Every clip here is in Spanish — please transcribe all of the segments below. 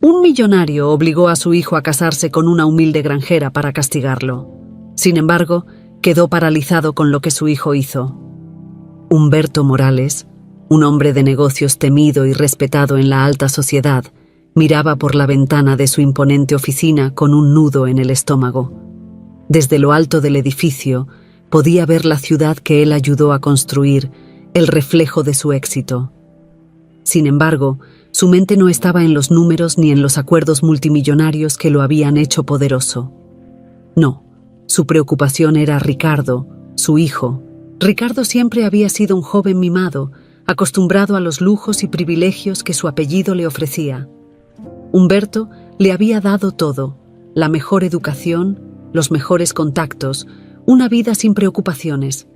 Un millonario obligó a su hijo a casarse con una humilde granjera para castigarlo. Sin embargo, quedó paralizado con lo que su hijo hizo. Humberto Morales, un hombre de negocios temido y respetado en la alta sociedad, miraba por la ventana de su imponente oficina con un nudo en el estómago. Desde lo alto del edificio podía ver la ciudad que él ayudó a construir, el reflejo de su éxito. Sin embargo, su mente no estaba en los números ni en los acuerdos multimillonarios que lo habían hecho poderoso. No, su preocupación era Ricardo, su hijo. Ricardo siempre había sido un joven mimado, acostumbrado a los lujos y privilegios que su apellido le ofrecía. Humberto le había dado todo: la mejor educación, los mejores contactos, una vida sin preocupaciones.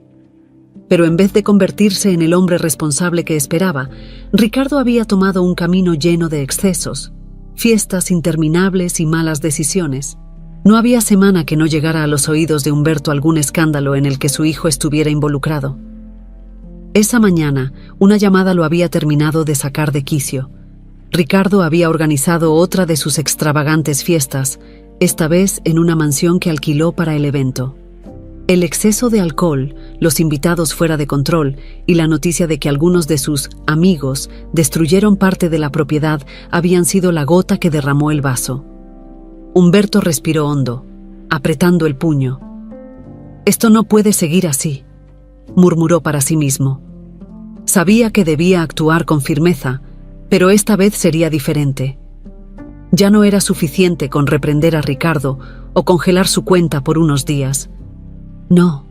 Pero en vez de convertirse en el hombre responsable que esperaba, Ricardo había tomado un camino lleno de excesos, fiestas interminables y malas decisiones. No había semana que no llegara a los oídos de Humberto algún escándalo en el que su hijo estuviera involucrado. Esa mañana, una llamada lo había terminado de sacar de quicio. Ricardo había organizado otra de sus extravagantes fiestas, esta vez en una mansión que alquiló para el evento. El exceso de alcohol, los invitados fuera de control y la noticia de que algunos de sus amigos destruyeron parte de la propiedad habían sido la gota que derramó el vaso. Humberto respiró hondo, apretando el puño. «Esto no puede seguir así», murmuró para sí mismo. Sabía que debía actuar con firmeza, pero esta vez sería diferente. Ya no era suficiente con reprender a Ricardo o congelar su cuenta por unos días. No,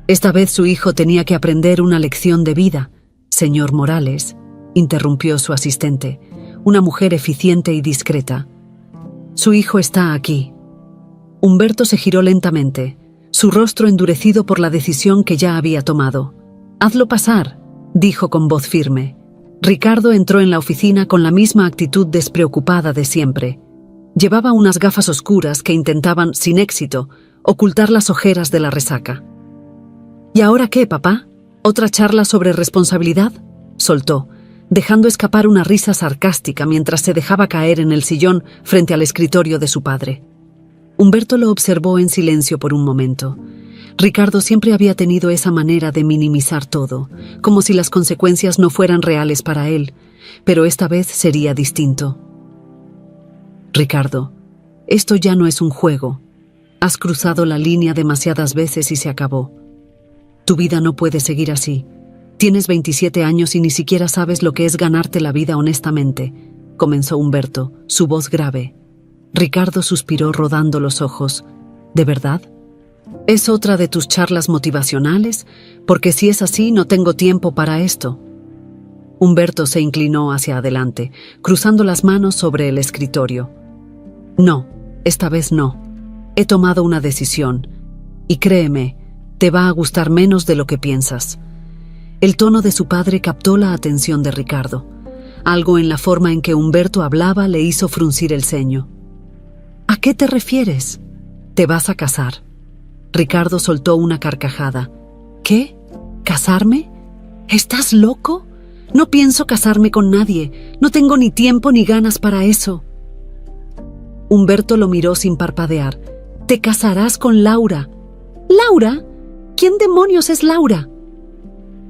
esta vez su hijo tenía que aprender una lección de vida. «Señor Morales», interrumpió su asistente, una mujer eficiente y discreta. «Su hijo está aquí». Humberto se giró lentamente, su rostro endurecido por la decisión que ya había tomado. «Hazlo pasar», dijo con voz firme. Ricardo entró en la oficina con la misma actitud despreocupada de siempre. Llevaba unas gafas oscuras que intentaban, sin éxito, ocultar las ojeras de la resaca. «¿Y ahora qué, papá? ¿Otra charla sobre responsabilidad?», soltó, dejando escapar una risa sarcástica mientras se dejaba caer en el sillón frente al escritorio de su padre. Humberto lo observó en silencio por un momento. Ricardo siempre había tenido esa manera de minimizar todo, como si las consecuencias no fueran reales para él, pero esta vez sería distinto. «Ricardo, esto ya no es un juego. Has cruzado la línea demasiadas veces y se acabó. Tu vida no puede seguir así. Tienes 27 años y ni siquiera sabes lo que es ganarte la vida honestamente», comenzó Humberto, su voz grave. Ricardo suspiró rodando los ojos. «¿De verdad? ¿Es otra de tus charlas motivacionales? Porque si es así, no tengo tiempo para esto». Humberto se inclinó hacia adelante, cruzando las manos sobre el escritorio. «No, esta vez no. He tomado una decisión, y créeme, te va a gustar menos de lo que piensas». El tono de su padre captó la atención de Ricardo. Algo en la forma en que Humberto hablaba le hizo fruncir el ceño. «¿A qué te refieres? Te vas a casar». Ricardo soltó una carcajada. «¿Qué? ¿Casarme? ¿Estás loco? No pienso casarme con nadie. No tengo ni tiempo ni ganas para eso». Humberto lo miró sin parpadear. «Te casarás con Laura». «¿Laura? ¿Quién demonios es Laura?»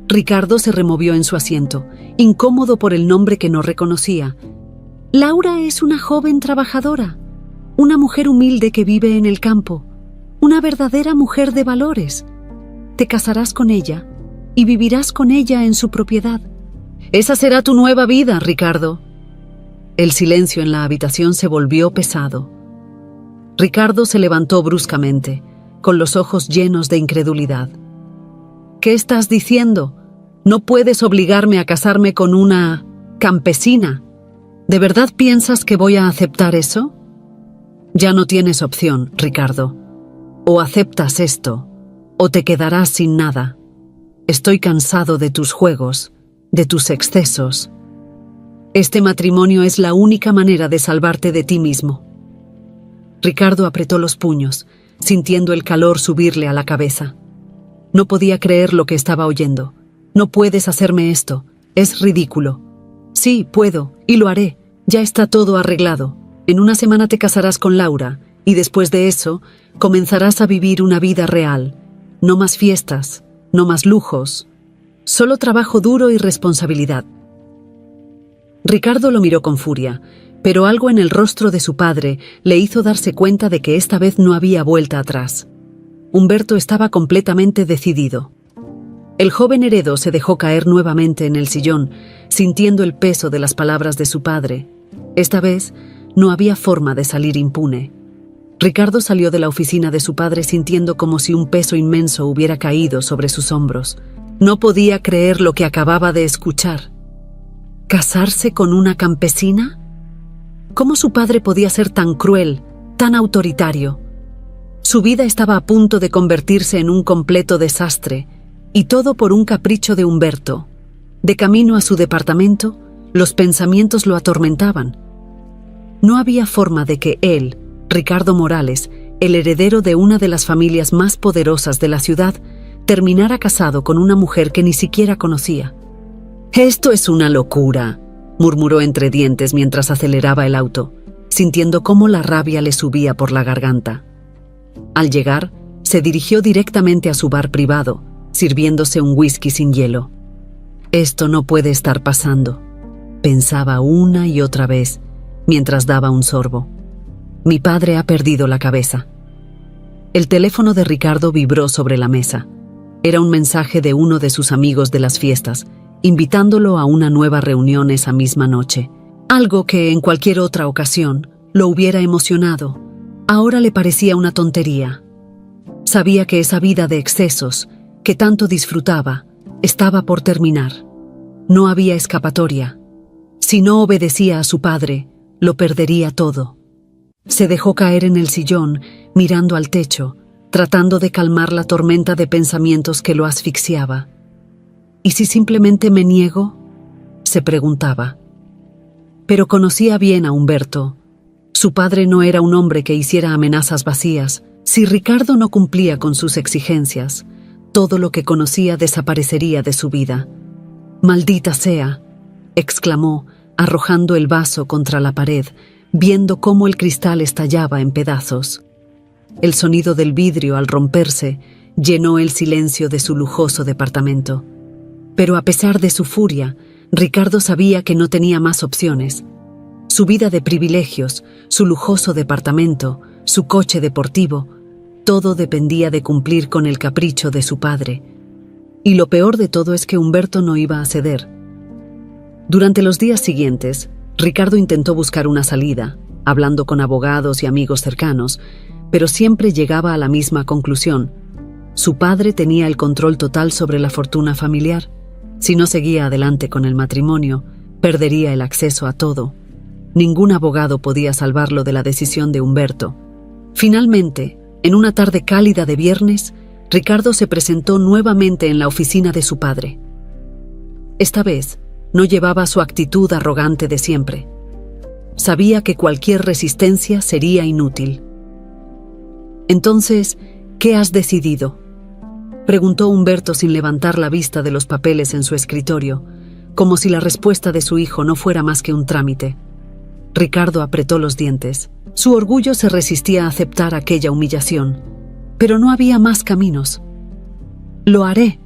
Ricardo se removió en su asiento, incómodo por el nombre que no reconocía. «Laura es una joven trabajadora, una mujer humilde que vive en el campo, una verdadera mujer de valores. Te casarás con ella y vivirás con ella en su propiedad. Esa será tu nueva vida, Ricardo». El silencio en la habitación se volvió pesado. Ricardo se levantó bruscamente, con los ojos llenos de incredulidad. «¿Qué estás diciendo? No puedes obligarme a casarme con una campesina. ¿De verdad piensas que voy a aceptar eso?» «Ya no tienes opción, Ricardo. O aceptas esto, o te quedarás sin nada. Estoy cansado de tus juegos, de tus excesos. Este matrimonio es la única manera de salvarte de ti mismo». Ricardo apretó los puños, sintiendo el calor subirle a la cabeza. No podía creer lo que estaba oyendo. «No puedes hacerme esto. Es ridículo». «Sí, puedo, y lo haré. Ya está todo arreglado. En una semana te casarás con Laura y después de eso comenzarás a vivir una vida real. No más fiestas, no más lujos, solo trabajo duro y responsabilidad. Ricardo lo miró con furia, pero algo en el rostro de su padre le hizo darse cuenta de que esta vez no había vuelta atrás. Humberto estaba completamente decidido. El joven heredero se dejó caer nuevamente en el sillón, sintiendo el peso de las palabras de su padre. Esta vez no había forma de salir impune. Ricardo salió de la oficina de su padre sintiendo como si un peso inmenso hubiera caído sobre sus hombros. No podía creer lo que acababa de escuchar. ¿Casarse con una campesina? ¿Cómo su padre podía ser tan cruel, tan autoritario? Su vida estaba a punto de convertirse en un completo desastre, y todo por un capricho de Humberto. De camino a su departamento, los pensamientos lo atormentaban. No había forma de que él, Ricardo Morales, el heredero de una de las familias más poderosas de la ciudad, terminara casado con una mujer que ni siquiera conocía. «Esto es una locura», murmuró entre dientes mientras aceleraba el auto, sintiendo cómo la rabia le subía por la garganta. Al llegar, se dirigió directamente a su bar privado, sirviéndose un whisky sin hielo. «Esto no puede estar pasando», pensaba una y otra vez, mientras daba un sorbo. «Mi padre ha perdido la cabeza». El teléfono de Ricardo vibró sobre la mesa. Era un mensaje de uno de sus amigos de las fiestas, invitándolo a una nueva reunión esa misma noche. Algo que en cualquier otra ocasión lo hubiera emocionado, ahora le parecía una tontería. Sabía que esa vida de excesos, que tanto disfrutaba, estaba por terminar. No había escapatoria. Si no obedecía a su padre, lo perdería todo. Se dejó caer en el sillón, mirando al techo, tratando de calmar la tormenta de pensamientos que lo asfixiaba. ¿Y si simplemente me niego?, se preguntaba. Pero conocía bien a Humberto. Su padre no era un hombre que hiciera amenazas vacías. Si Ricardo no cumplía con sus exigencias, todo lo que conocía desaparecería de su vida. «Maldita sea», exclamó, arrojando el vaso contra la pared, viendo cómo el cristal estallaba en pedazos. El sonido del vidrio al romperse llenó el silencio de su lujoso departamento. Pero a pesar de su furia, Ricardo sabía que no tenía más opciones. Su vida de privilegios, su lujoso departamento, su coche deportivo, todo dependía de cumplir con el capricho de su padre. Y lo peor de todo es que Humberto no iba a ceder. Durante los días siguientes, Ricardo intentó buscar una salida, hablando con abogados y amigos cercanos, pero siempre llegaba a la misma conclusión. Su padre tenía el control total sobre la fortuna familiar. Si no seguía adelante con el matrimonio, perdería el acceso a todo. Ningún abogado podía salvarlo de la decisión de Humberto. Finalmente, en una tarde cálida de viernes, Ricardo se presentó nuevamente en la oficina de su padre. Esta vez, no llevaba su actitud arrogante de siempre. Sabía que cualquier resistencia sería inútil. «Entonces, ¿qué has decidido?», preguntó Humberto sin levantar la vista de los papeles en su escritorio, como si la respuesta de su hijo no fuera más que un trámite. Ricardo apretó los dientes. Su orgullo se resistía a aceptar aquella humillación, pero no había más caminos. «Lo haré»,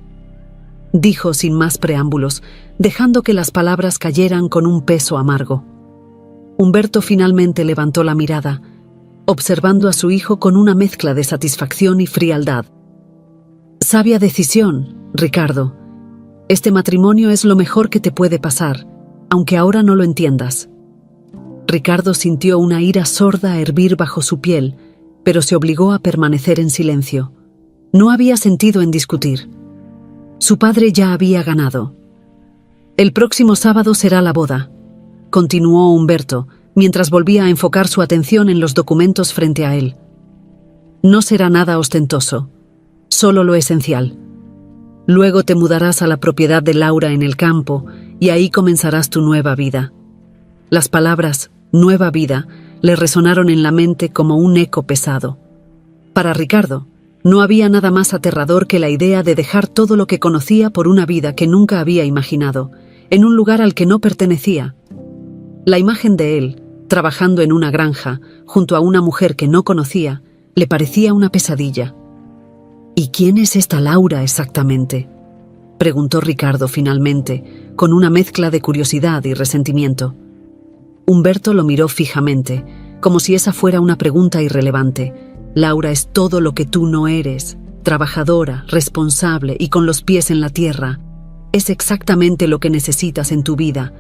dijo sin más preámbulos, dejando que las palabras cayeran con un peso amargo. Humberto finalmente levantó la mirada, observando a su hijo con una mezcla de satisfacción y frialdad. «Sabia decisión, Ricardo. Este matrimonio es lo mejor que te puede pasar, aunque ahora no lo entiendas». Ricardo sintió una ira sorda hervir bajo su piel, pero se obligó a permanecer en silencio. No había sentido en discutir. Su padre ya había ganado. «El próximo sábado será la boda», continuó Humberto, mientras volvía a enfocar su atención en los documentos frente a él. «No será nada ostentoso, solo lo esencial. Luego te mudarás a la propiedad de Laura en el campo y ahí comenzarás tu nueva vida». Las palabras «nueva vida» le resonaron en la mente como un eco pesado. Para Ricardo, no había nada más aterrador que la idea de dejar todo lo que conocía por una vida que nunca había imaginado, en un lugar al que no pertenecía. La imagen de él, trabajando en una granja, junto a una mujer que no conocía, le parecía una pesadilla. ¿Y quién es esta Laura exactamente?, preguntó Ricardo finalmente, con una mezcla de curiosidad y resentimiento. Humberto lo miró fijamente, como si esa fuera una pregunta irrelevante. Laura es todo lo que tú no eres, trabajadora, responsable y con los pies en la tierra. Es exactamente lo que necesitas en tu vida.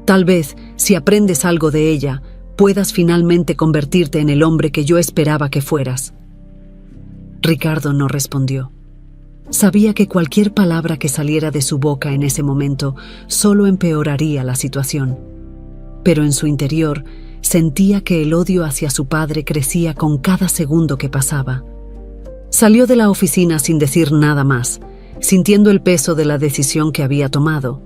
Tal vez, si aprendes algo de ella, puedas finalmente convertirte en el hombre que yo esperaba que fueras. Ricardo no respondió. Sabía que cualquier palabra que saliera de su boca en ese momento solo empeoraría la situación. Pero en su interior sentía que el odio hacia su padre crecía con cada segundo que pasaba. Salió de la oficina sin decir nada más, sintiendo el peso de la decisión que había tomado.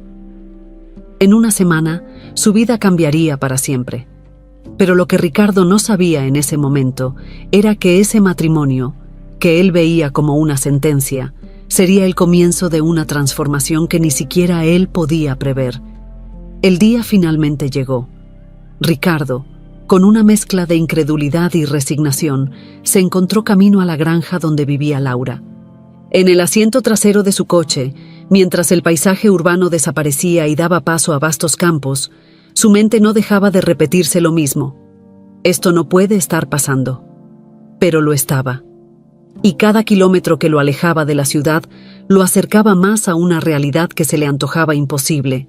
En una semana, su vida cambiaría para siempre. Pero lo que Ricardo no sabía en ese momento era que ese matrimonio, que él veía como una sentencia, sería el comienzo de una transformación que ni siquiera él podía prever. El día finalmente llegó. Ricardo, con una mezcla de incredulidad y resignación, se encontró camino a la granja donde vivía Laura. En el asiento trasero de su coche, mientras el paisaje urbano desaparecía y daba paso a vastos campos, su mente no dejaba de repetirse lo mismo. Esto no puede estar pasando. Pero lo estaba. Y cada kilómetro que lo alejaba de la ciudad lo acercaba más a una realidad que se le antojaba imposible.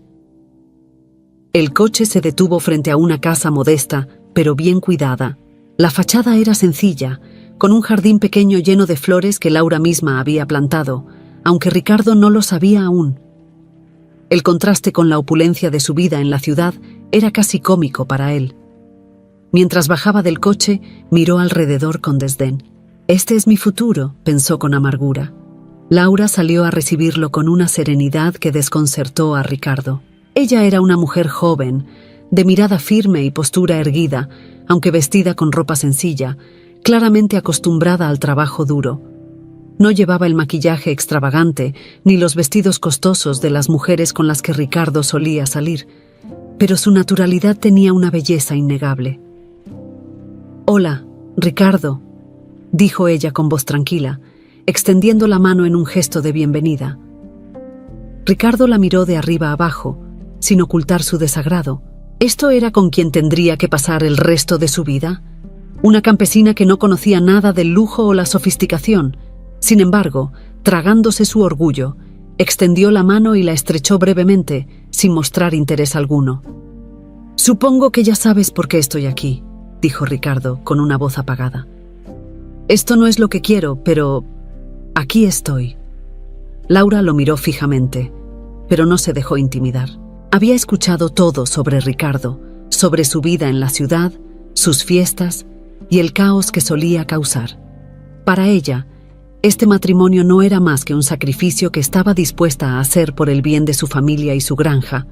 El coche se detuvo frente a una casa modesta, pero bien cuidada. La fachada era sencilla, con un jardín pequeño lleno de flores que Laura misma había plantado, aunque Ricardo no lo sabía aún. El contraste con la opulencia de su vida en la ciudad era casi cómico para él. Mientras bajaba del coche, miró alrededor con desdén. «Este es mi futuro», pensó con amargura. Laura salió a recibirlo con una serenidad que desconcertó a Ricardo. Ella era una mujer joven, de mirada firme y postura erguida, aunque vestida con ropa sencilla, claramente acostumbrada al trabajo duro. No llevaba el maquillaje extravagante ni los vestidos costosos de las mujeres con las que Ricardo solía salir, pero su naturalidad tenía una belleza innegable. «Hola, Ricardo», dijo ella con voz tranquila, extendiendo la mano en un gesto de bienvenida. Ricardo la miró de arriba abajo, sin ocultar su desagrado. ¿Esto era con quien tendría que pasar el resto de su vida? Una campesina que no conocía nada del lujo o la sofisticación. Sin embargo, tragándose su orgullo, extendió la mano y la estrechó brevemente, sin mostrar interés alguno. «Supongo que ya sabes por qué estoy aquí», dijo Ricardo, con una voz apagada. «Esto no es lo que quiero, pero aquí estoy». Laura lo miró fijamente, pero no se dejó intimidar. Había escuchado todo sobre Ricardo, sobre su vida en la ciudad, sus fiestas y el caos que solía causar. Para ella, este matrimonio no era más que un sacrificio que estaba dispuesta a hacer por el bien de su familia y su granja,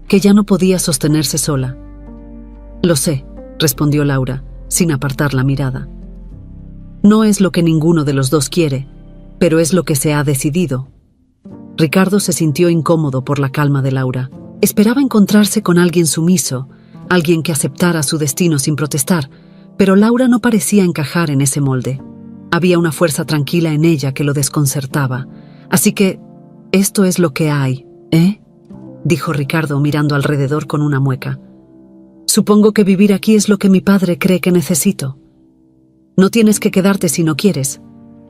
que ya no podía sostenerse sola. «Lo sé», respondió Laura, sin apartar la mirada. «No es lo que ninguno de los dos quiere, pero es lo que se ha decidido». Ricardo se sintió incómodo por la calma de Laura. Esperaba encontrarse con alguien sumiso, alguien que aceptara su destino sin protestar, pero Laura no parecía encajar en ese molde. Había una fuerza tranquila en ella que lo desconcertaba. Así que, esto es lo que hay, ¿eh?, dijo Ricardo mirando alrededor con una mueca. «Supongo que vivir aquí es lo que mi padre cree que necesito». «No tienes que quedarte si no quieres»,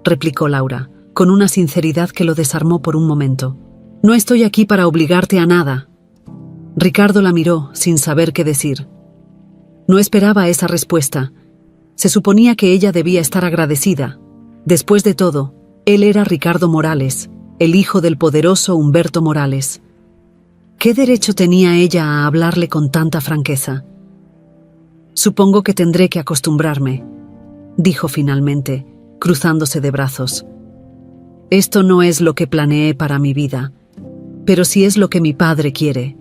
replicó Laura, con una sinceridad que lo desarmó por un momento. «No estoy aquí para obligarte a nada». Ricardo la miró, sin saber qué decir. No esperaba esa respuesta. Se suponía que ella debía estar agradecida. Después de todo, él era Ricardo Morales, el hijo del poderoso Humberto Morales. ¿Qué derecho tenía ella a hablarle con tanta franqueza? «Supongo que tendré que acostumbrarme», dijo finalmente, cruzándose de brazos. «Esto no es lo que planeé para mi vida, pero sí es lo que mi padre quiere».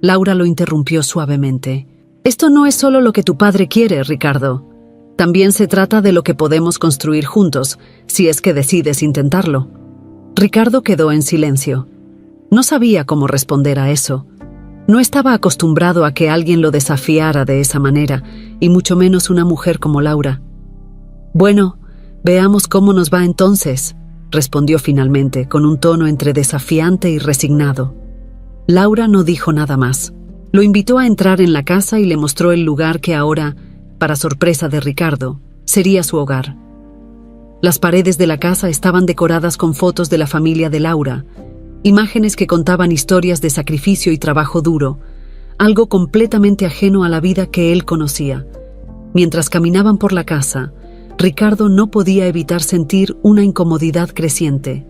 Laura lo interrumpió suavemente. «Esto no es solo lo que tu padre quiere, Ricardo. También se trata de lo que podemos construir juntos, si es que decides intentarlo». Ricardo quedó en silencio. No sabía cómo responder a eso. No estaba acostumbrado a que alguien lo desafiara de esa manera, y mucho menos una mujer como Laura. «Bueno, veamos cómo nos va entonces», respondió finalmente, con un tono entre desafiante y resignado. Laura no dijo nada más. Lo invitó a entrar en la casa y le mostró el lugar que ahora, para sorpresa de Ricardo, sería su hogar. Las paredes de la casa estaban decoradas con fotos de la familia de Laura, imágenes que contaban historias de sacrificio y trabajo duro, algo completamente ajeno a la vida que él conocía. Mientras caminaban por la casa, Ricardo no podía evitar sentir una incomodidad creciente.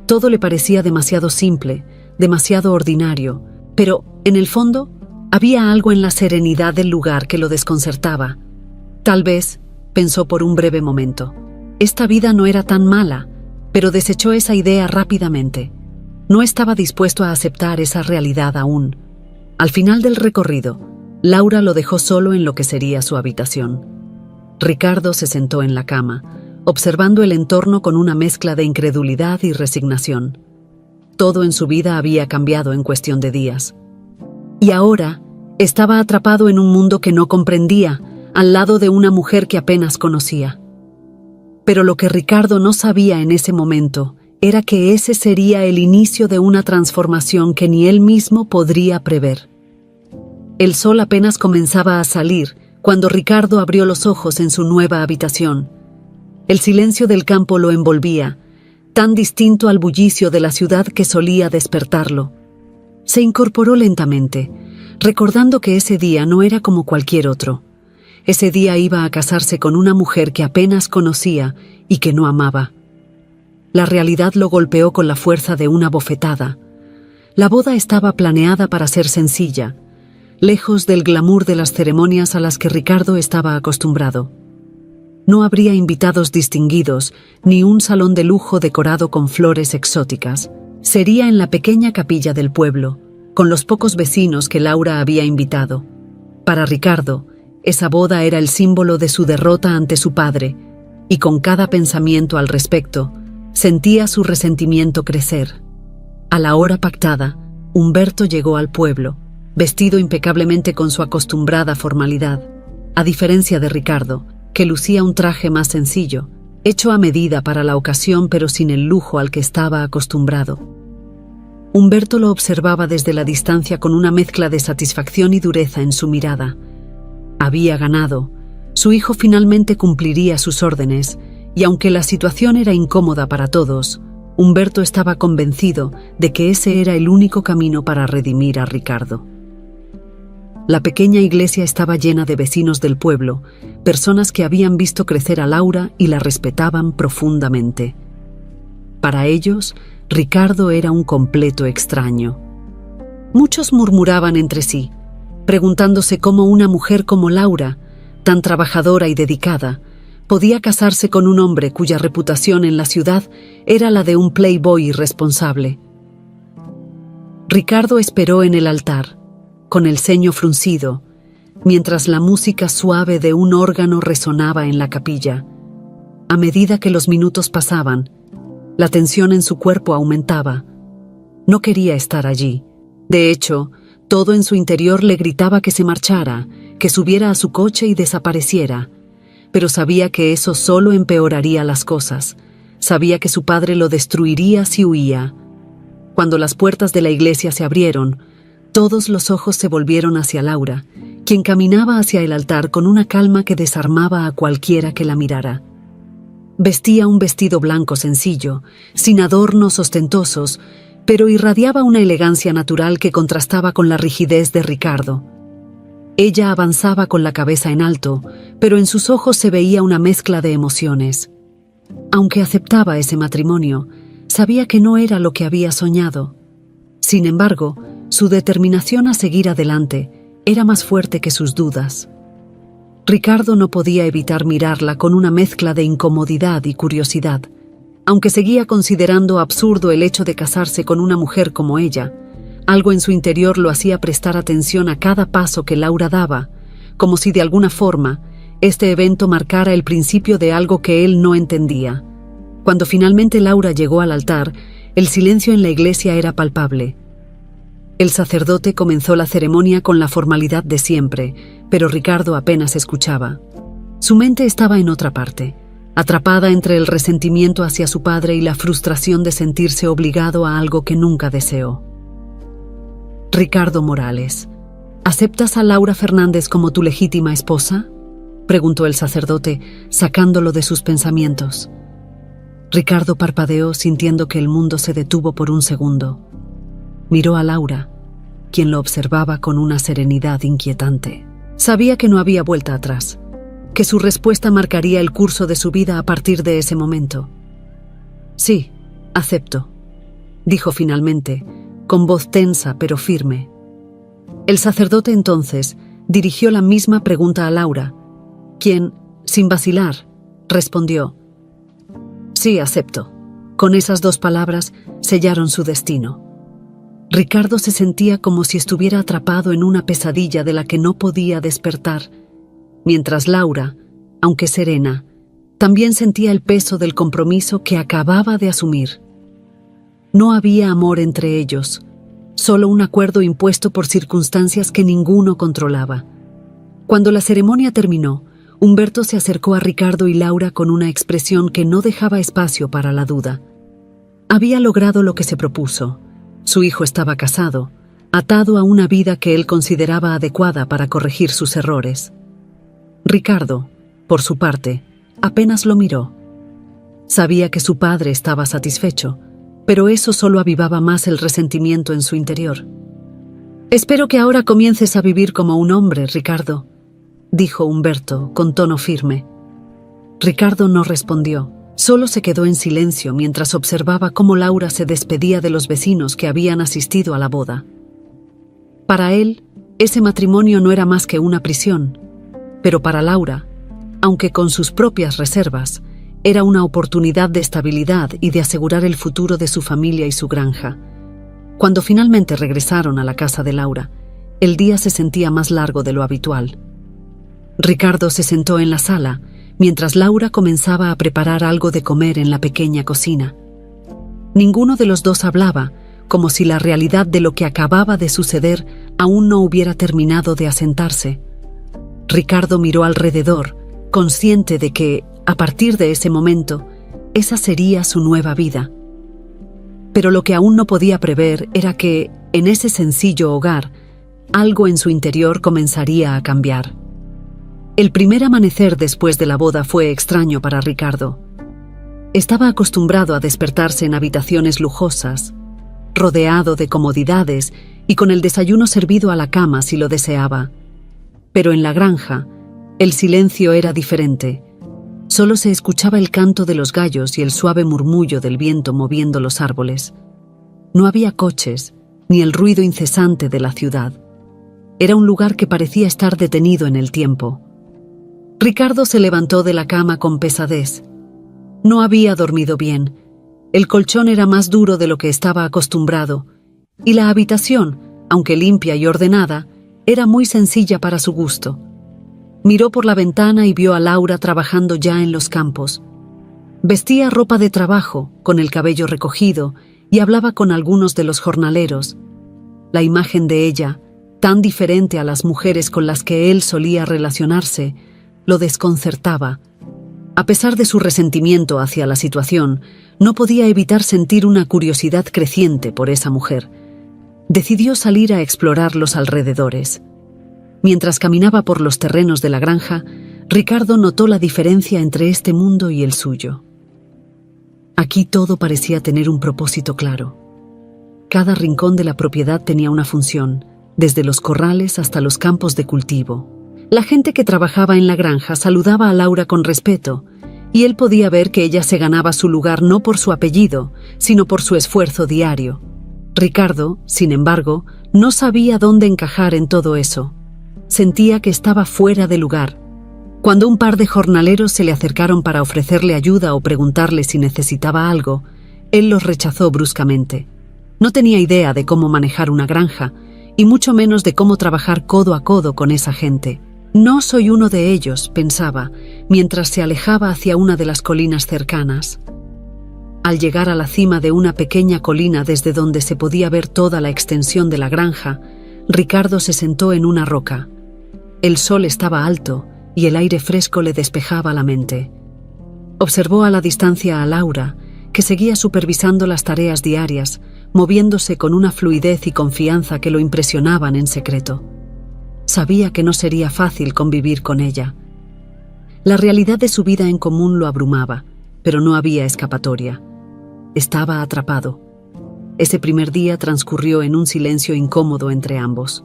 Todo le parecía demasiado simple, demasiado ordinario, pero, en el fondo, había algo en la serenidad del lugar que lo desconcertaba. Tal vez, pensó por un breve momento, esta vida no era tan mala, pero desechó esa idea rápidamente. No estaba dispuesto a aceptar esa realidad aún. Al final del recorrido, Laura lo dejó solo en lo que sería su habitación. Ricardo se sentó en la cama, observando el entorno con una mezcla de incredulidad y resignación. Todo en su vida había cambiado en cuestión de días. Y ahora estaba atrapado en un mundo que no comprendía, al lado de una mujer que apenas conocía. Pero lo que Ricardo no sabía en ese momento era que ese sería el inicio de una transformación que ni él mismo podría prever. El sol apenas comenzaba a salir cuando Ricardo abrió los ojos en su nueva habitación. El silencio del campo lo envolvía, tan distinto al bullicio de la ciudad que solía despertarlo. Se incorporó lentamente, recordando que ese día no era como cualquier otro. Ese día iba a casarse con una mujer que apenas conocía y que no amaba. La realidad lo golpeó con la fuerza de una bofetada. La boda estaba planeada para ser sencilla, lejos del glamour de las ceremonias a las que Ricardo estaba acostumbrado. No habría invitados distinguidos, ni un salón de lujo decorado con flores exóticas. Sería en la pequeña capilla del pueblo, con los pocos vecinos que Laura había invitado. Para Ricardo, esa boda era el símbolo de su derrota ante su padre, y con cada pensamiento al respecto, sentía su resentimiento crecer. A la hora pactada, Humberto llegó al pueblo, vestido impecablemente con su acostumbrada formalidad, a diferencia de Ricardo, que lucía un traje más sencillo, hecho a medida para la ocasión pero sin el lujo al que estaba acostumbrado. Humberto lo observaba desde la distancia con una mezcla de satisfacción y dureza en su mirada. Había ganado, su hijo finalmente cumpliría sus órdenes, y aunque la situación era incómoda para todos, Humberto estaba convencido de que ese era el único camino para redimir a Ricardo. La pequeña iglesia estaba llena de vecinos del pueblo, personas que habían visto crecer a Laura y la respetaban profundamente. Para ellos, Ricardo era un completo extraño. Muchos murmuraban entre sí, preguntándose cómo una mujer como Laura, tan trabajadora y dedicada, podía casarse con un hombre cuya reputación en la ciudad era la de un playboy irresponsable. Ricardo esperó en el altar, con el ceño fruncido, mientras la música suave de un órgano resonaba en la capilla. A medida que los minutos pasaban, la tensión en su cuerpo aumentaba. No quería estar allí. De hecho, todo en su interior le gritaba que se marchara, que subiera a su coche y desapareciera. Pero sabía que eso solo empeoraría las cosas. Sabía que su padre lo destruiría si huía. Cuando las puertas de la iglesia se abrieron, todos los ojos se volvieron hacia Laura, quien caminaba hacia el altar con una calma que desarmaba a cualquiera que la mirara. Vestía un vestido blanco sencillo, sin adornos ostentosos, pero irradiaba una elegancia natural que contrastaba con la rigidez de Ricardo. Ella avanzaba con la cabeza en alto, pero en sus ojos se veía una mezcla de emociones. Aunque aceptaba ese matrimonio, sabía que no era lo que había soñado. Sin embargo, su determinación a seguir adelante era más fuerte que sus dudas. Ricardo no podía evitar mirarla con una mezcla de incomodidad y curiosidad. Aunque seguía considerando absurdo el hecho de casarse con una mujer como ella, algo en su interior lo hacía prestar atención a cada paso que Laura daba, como si de alguna forma este evento marcara el principio de algo que él no entendía. Cuando finalmente Laura llegó al altar, el silencio en la iglesia era palpable. El sacerdote comenzó la ceremonia con la formalidad de siempre, pero Ricardo apenas escuchaba. Su mente estaba en otra parte, atrapada entre el resentimiento hacia su padre y la frustración de sentirse obligado a algo que nunca deseó. Ricardo Morales, ¿aceptas a Laura Fernández como tu legítima esposa?, preguntó el sacerdote, sacándolo de sus pensamientos. Ricardo parpadeó, sintiendo que el mundo se detuvo por un segundo. Miró a Laura, quien lo observaba con una serenidad inquietante. Sabía que no había vuelta atrás, que su respuesta marcaría el curso de su vida a partir de ese momento. «Sí, acepto», dijo finalmente, con voz tensa pero firme. El sacerdote entonces dirigió la misma pregunta a Laura, quien, sin vacilar, respondió: «Sí, acepto». Con esas dos palabras sellaron su destino. Ricardo se sentía como si estuviera atrapado en una pesadilla de la que no podía despertar, mientras Laura, aunque serena, también sentía el peso del compromiso que acababa de asumir. No había amor entre ellos, solo un acuerdo impuesto por circunstancias que ninguno controlaba. Cuando la ceremonia terminó, Humberto se acercó a Ricardo y Laura con una expresión que no dejaba espacio para la duda. Había logrado lo que se propuso. Su hijo estaba casado, atado a una vida que él consideraba adecuada para corregir sus errores. Ricardo, por su parte, apenas lo miró. Sabía que su padre estaba satisfecho, pero eso solo avivaba más el resentimiento en su interior. «Espero que ahora comiences a vivir como un hombre, Ricardo», dijo Humberto con tono firme. Ricardo no respondió, solo se quedó en silencio mientras observaba cómo Laura se despedía de los vecinos que habían asistido a la boda. Para él, ese matrimonio no era más que una prisión, pero para Laura, aunque con sus propias reservas, era una oportunidad de estabilidad y de asegurar el futuro de su familia y su granja. Cuando finalmente regresaron a la casa de Laura, el día se sentía más largo de lo habitual. Ricardo se sentó en la sala, mientras Laura comenzaba a preparar algo de comer en la pequeña cocina. Ninguno de los dos hablaba, como si la realidad de lo que acababa de suceder aún no hubiera terminado de asentarse. Ricardo miró alrededor, consciente de que, a partir de ese momento, esa sería su nueva vida. Pero lo que aún no podía prever era que, en ese sencillo hogar, algo en su interior comenzaría a cambiar. El primer amanecer después de la boda fue extraño para Ricardo. Estaba acostumbrado a despertarse en habitaciones lujosas, rodeado de comodidades y con el desayuno servido a la cama si lo deseaba. Pero en la granja, el silencio era diferente. Solo se escuchaba el canto de los gallos y el suave murmullo del viento moviendo los árboles. No había coches, ni el ruido incesante de la ciudad. Era un lugar que parecía estar detenido en el tiempo. Ricardo se levantó de la cama con pesadez. No había dormido bien. El colchón era más duro de lo que estaba acostumbrado, y la habitación, aunque limpia y ordenada, era muy sencilla para su gusto. Miró por la ventana y vio a Laura trabajando ya en los campos. Vestía ropa de trabajo, con el cabello recogido, y hablaba con algunos de los jornaleros. La imagen de ella, tan diferente a las mujeres con las que él solía relacionarse, lo desconcertaba. A pesar de su resentimiento hacia la situación, no podía evitar sentir una curiosidad creciente por esa mujer. Decidió salir a explorar los alrededores. Mientras caminaba por los terrenos de la granja, Ricardo notó la diferencia entre este mundo y el suyo. Aquí todo parecía tener un propósito claro. Cada rincón de la propiedad tenía una función, desde los corrales hasta los campos de cultivo. La gente que trabajaba en la granja saludaba a Laura con respeto, y él podía ver que ella se ganaba su lugar no por su apellido, sino por su esfuerzo diario. Ricardo, sin embargo, no sabía dónde encajar en todo eso. Sentía que estaba fuera de lugar. Cuando un par de jornaleros se le acercaron para ofrecerle ayuda o preguntarle si necesitaba algo, él los rechazó bruscamente. No tenía idea de cómo manejar una granja, y mucho menos de cómo trabajar codo a codo con esa gente. «No soy uno de ellos», pensaba, mientras se alejaba hacia una de las colinas cercanas. Al llegar a la cima de una pequeña colina desde donde se podía ver toda la extensión de la granja, Ricardo se sentó en una roca. El sol estaba alto y el aire fresco le despejaba la mente. Observó a la distancia a Laura, que seguía supervisando las tareas diarias, moviéndose con una fluidez y confianza que lo impresionaban en secreto. Sabía que no sería fácil convivir con ella. La realidad de su vida en común lo abrumaba, pero no había escapatoria. Estaba atrapado. Ese primer día transcurrió en un silencio incómodo entre ambos.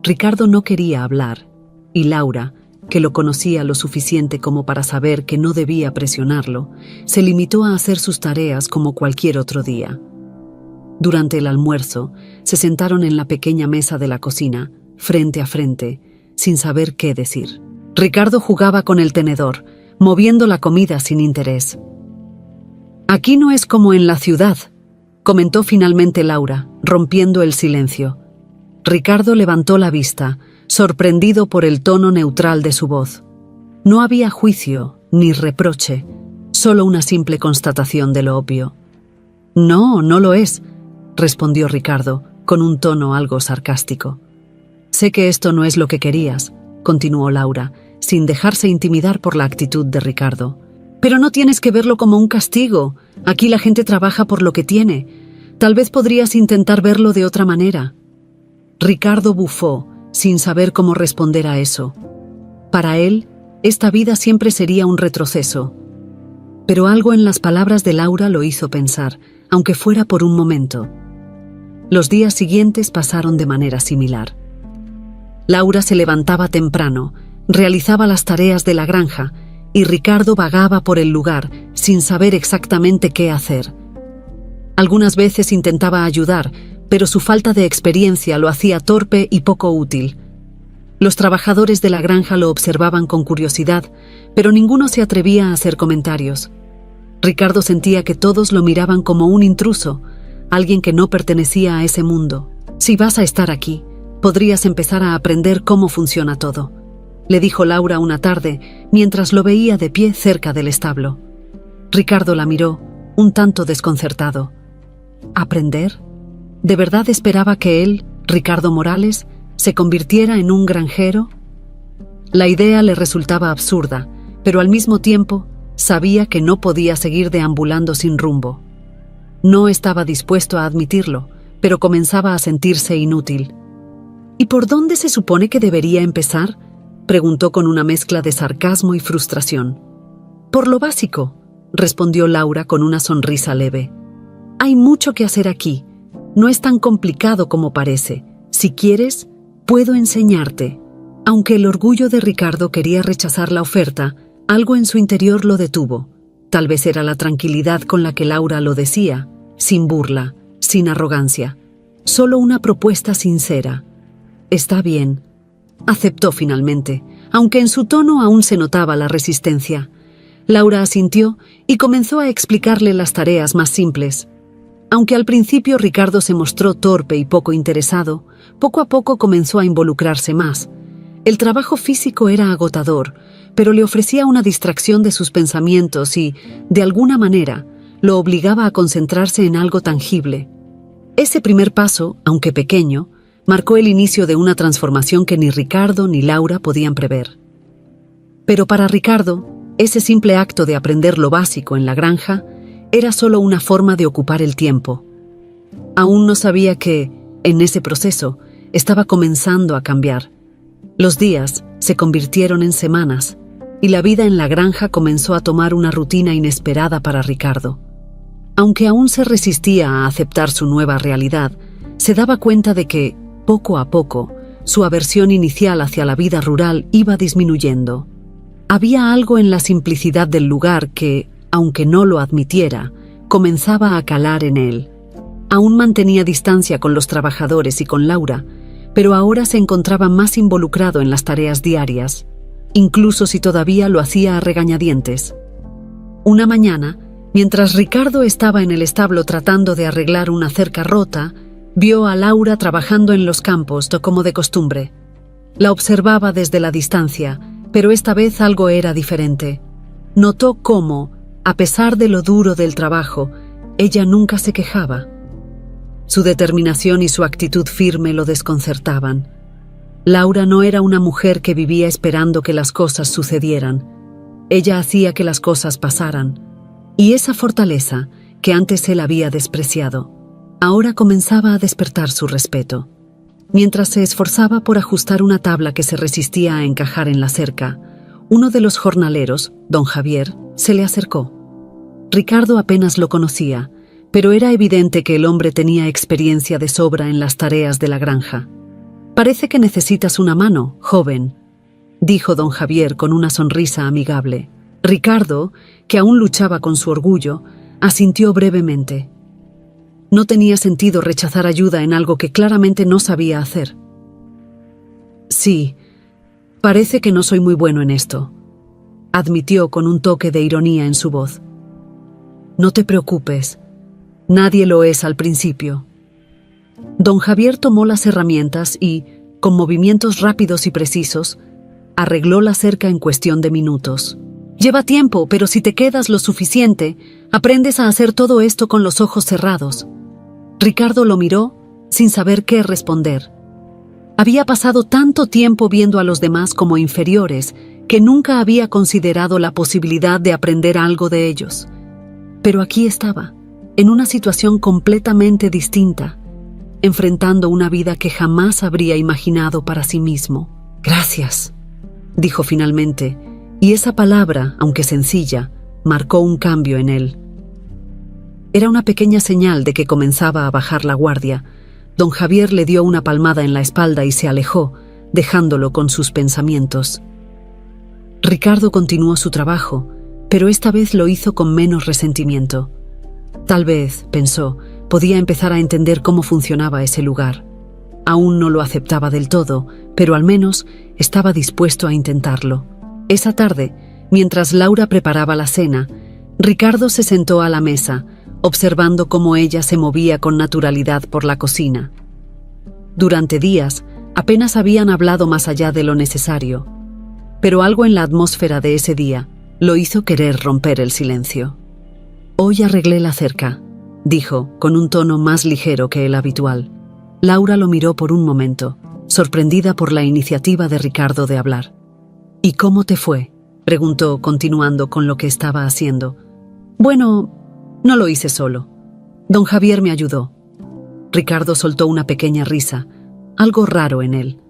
Ricardo no quería hablar, y Laura, que lo conocía lo suficiente como para saber que no debía presionarlo, se limitó a hacer sus tareas como cualquier otro día. Durante el almuerzo, se sentaron en la pequeña mesa de la cocina, frente a frente, sin saber qué decir. Ricardo jugaba con el tenedor, moviendo la comida sin interés. «Aquí no es como en la ciudad», comentó finalmente Laura, rompiendo el silencio. Ricardo levantó la vista, sorprendido por el tono neutral de su voz. No había juicio ni reproche, solo una simple constatación de lo obvio. «No, no lo es», respondió Ricardo, con un tono algo sarcástico. «Sé que esto no es lo que querías», continuó Laura, sin dejarse intimidar por la actitud de Ricardo. «Pero no tienes que verlo como un castigo. Aquí la gente trabaja por lo que tiene. Tal vez podrías intentar verlo de otra manera». Ricardo bufó, sin saber cómo responder a eso. Para él, esta vida siempre sería un retroceso. Pero algo en las palabras de Laura lo hizo pensar, aunque fuera por un momento. Los días siguientes pasaron de manera similar. Laura se levantaba temprano, realizaba las tareas de la granja, y Ricardo vagaba por el lugar sin saber exactamente qué hacer. Algunas veces intentaba ayudar, pero su falta de experiencia lo hacía torpe y poco útil. Los trabajadores de la granja lo observaban con curiosidad, pero ninguno se atrevía a hacer comentarios. Ricardo sentía que todos lo miraban como un intruso, alguien que no pertenecía a ese mundo. «Si vas a estar aquí, podrías empezar a aprender cómo funciona todo», le dijo Laura una tarde, mientras lo veía de pie cerca del establo. Ricardo la miró, un tanto desconcertado. ¿Aprender? ¿De verdad esperaba que él, Ricardo Morales, se convirtiera en un granjero? La idea le resultaba absurda, pero al mismo tiempo sabía que no podía seguir deambulando sin rumbo. No estaba dispuesto a admitirlo, pero comenzaba a sentirse inútil. «¿Y por dónde se supone que debería empezar?», preguntó con una mezcla de sarcasmo y frustración. «Por lo básico», respondió Laura con una sonrisa leve. «Hay mucho que hacer aquí. No es tan complicado como parece. Si quieres, puedo enseñarte». Aunque el orgullo de Ricardo quería rechazar la oferta, algo en su interior lo detuvo. Tal vez era la tranquilidad con la que Laura lo decía, sin burla, sin arrogancia. Solo una propuesta sincera. «Está bien», aceptó finalmente, aunque en su tono aún se notaba la resistencia. Laura asintió y comenzó a explicarle las tareas más simples. Aunque al principio Ricardo se mostró torpe y poco interesado, poco a poco comenzó a involucrarse más. El trabajo físico era agotador, pero le ofrecía una distracción de sus pensamientos y, de alguna manera, lo obligaba a concentrarse en algo tangible. Ese primer paso, aunque pequeño, marcó el inicio de una transformación que ni Ricardo ni Laura podían prever. Pero para Ricardo, ese simple acto de aprender lo básico en la granja era solo una forma de ocupar el tiempo. Aún no sabía que, en ese proceso, estaba comenzando a cambiar. Los días se convirtieron en semanas, y la vida en la granja comenzó a tomar una rutina inesperada para Ricardo. Aunque aún se resistía a aceptar su nueva realidad, se daba cuenta de que, poco a poco, su aversión inicial hacia la vida rural iba disminuyendo. Había algo en la simplicidad del lugar que, aunque no lo admitiera, comenzaba a calar en él. Aún mantenía distancia con los trabajadores y con Laura, pero ahora se encontraba más involucrado en las tareas diarias, incluso si todavía lo hacía a regañadientes. Una mañana, mientras Ricardo estaba en el establo tratando de arreglar una cerca rota, vio a Laura trabajando en los campos como de costumbre. La observaba desde la distancia, pero esta vez algo era diferente. Notó cómo, A pesar de lo duro del trabajo, ella nunca se quejaba. Su determinación y su actitud firme lo desconcertaban. Laura no era una mujer que vivía esperando que las cosas sucedieran. Ella hacía que las cosas pasaran. Y esa fortaleza, que antes él había despreciado, ahora comenzaba a despertar su respeto. Mientras se esforzaba por ajustar una tabla que se resistía a encajar en la cerca, uno de los jornaleros, don Javier, se le acercó. Ricardo apenas lo conocía, pero era evidente que el hombre tenía experiencia de sobra en las tareas de la granja. «Parece que necesitas una mano, joven», dijo don Javier con una sonrisa amigable. Ricardo, que aún luchaba con su orgullo, asintió brevemente. No tenía sentido rechazar ayuda en algo que claramente no sabía hacer. «Sí, parece que no soy muy bueno en esto», admitió con un toque de ironía en su voz. «No te preocupes, nadie lo es al principio». Don Javier tomó las herramientas y, con movimientos rápidos y precisos, arregló la cerca en cuestión de minutos. «Lleva tiempo, pero si te quedas lo suficiente, aprendes a hacer todo esto con los ojos cerrados». Ricardo lo miró sin saber qué responder. Había pasado tanto tiempo viendo a los demás como inferiores que nunca había considerado la posibilidad de aprender algo de ellos. Pero aquí estaba, en una situación completamente distinta, enfrentando una vida que jamás habría imaginado para sí mismo. «Gracias», dijo finalmente, y esa palabra, aunque sencilla, marcó un cambio en él. Era una pequeña señal de que comenzaba a bajar la guardia. Don Javier le dio una palmada en la espalda y se alejó, dejándolo con sus pensamientos. Ricardo continuó su trabajo, pero esta vez lo hizo con menos resentimiento. Tal vez, pensó, podía empezar a entender cómo funcionaba ese lugar. Aún no lo aceptaba del todo, pero al menos estaba dispuesto a intentarlo. Esa tarde, mientras Laura preparaba la cena, Ricardo se sentó a la mesa, observando cómo ella se movía con naturalidad por la cocina. Durante días, apenas habían hablado más allá de lo necesario, pero algo en la atmósfera de ese día lo hizo querer romper el silencio. «Hoy arreglé la cerca», dijo, con un tono más ligero que el habitual. Laura lo miró por un momento, sorprendida por la iniciativa de Ricardo de hablar. «¿Y cómo te fue?», preguntó, continuando con lo que estaba haciendo. «Bueno, no lo hice solo. Don Javier me ayudó». Ricardo soltó una pequeña risa, algo raro en él.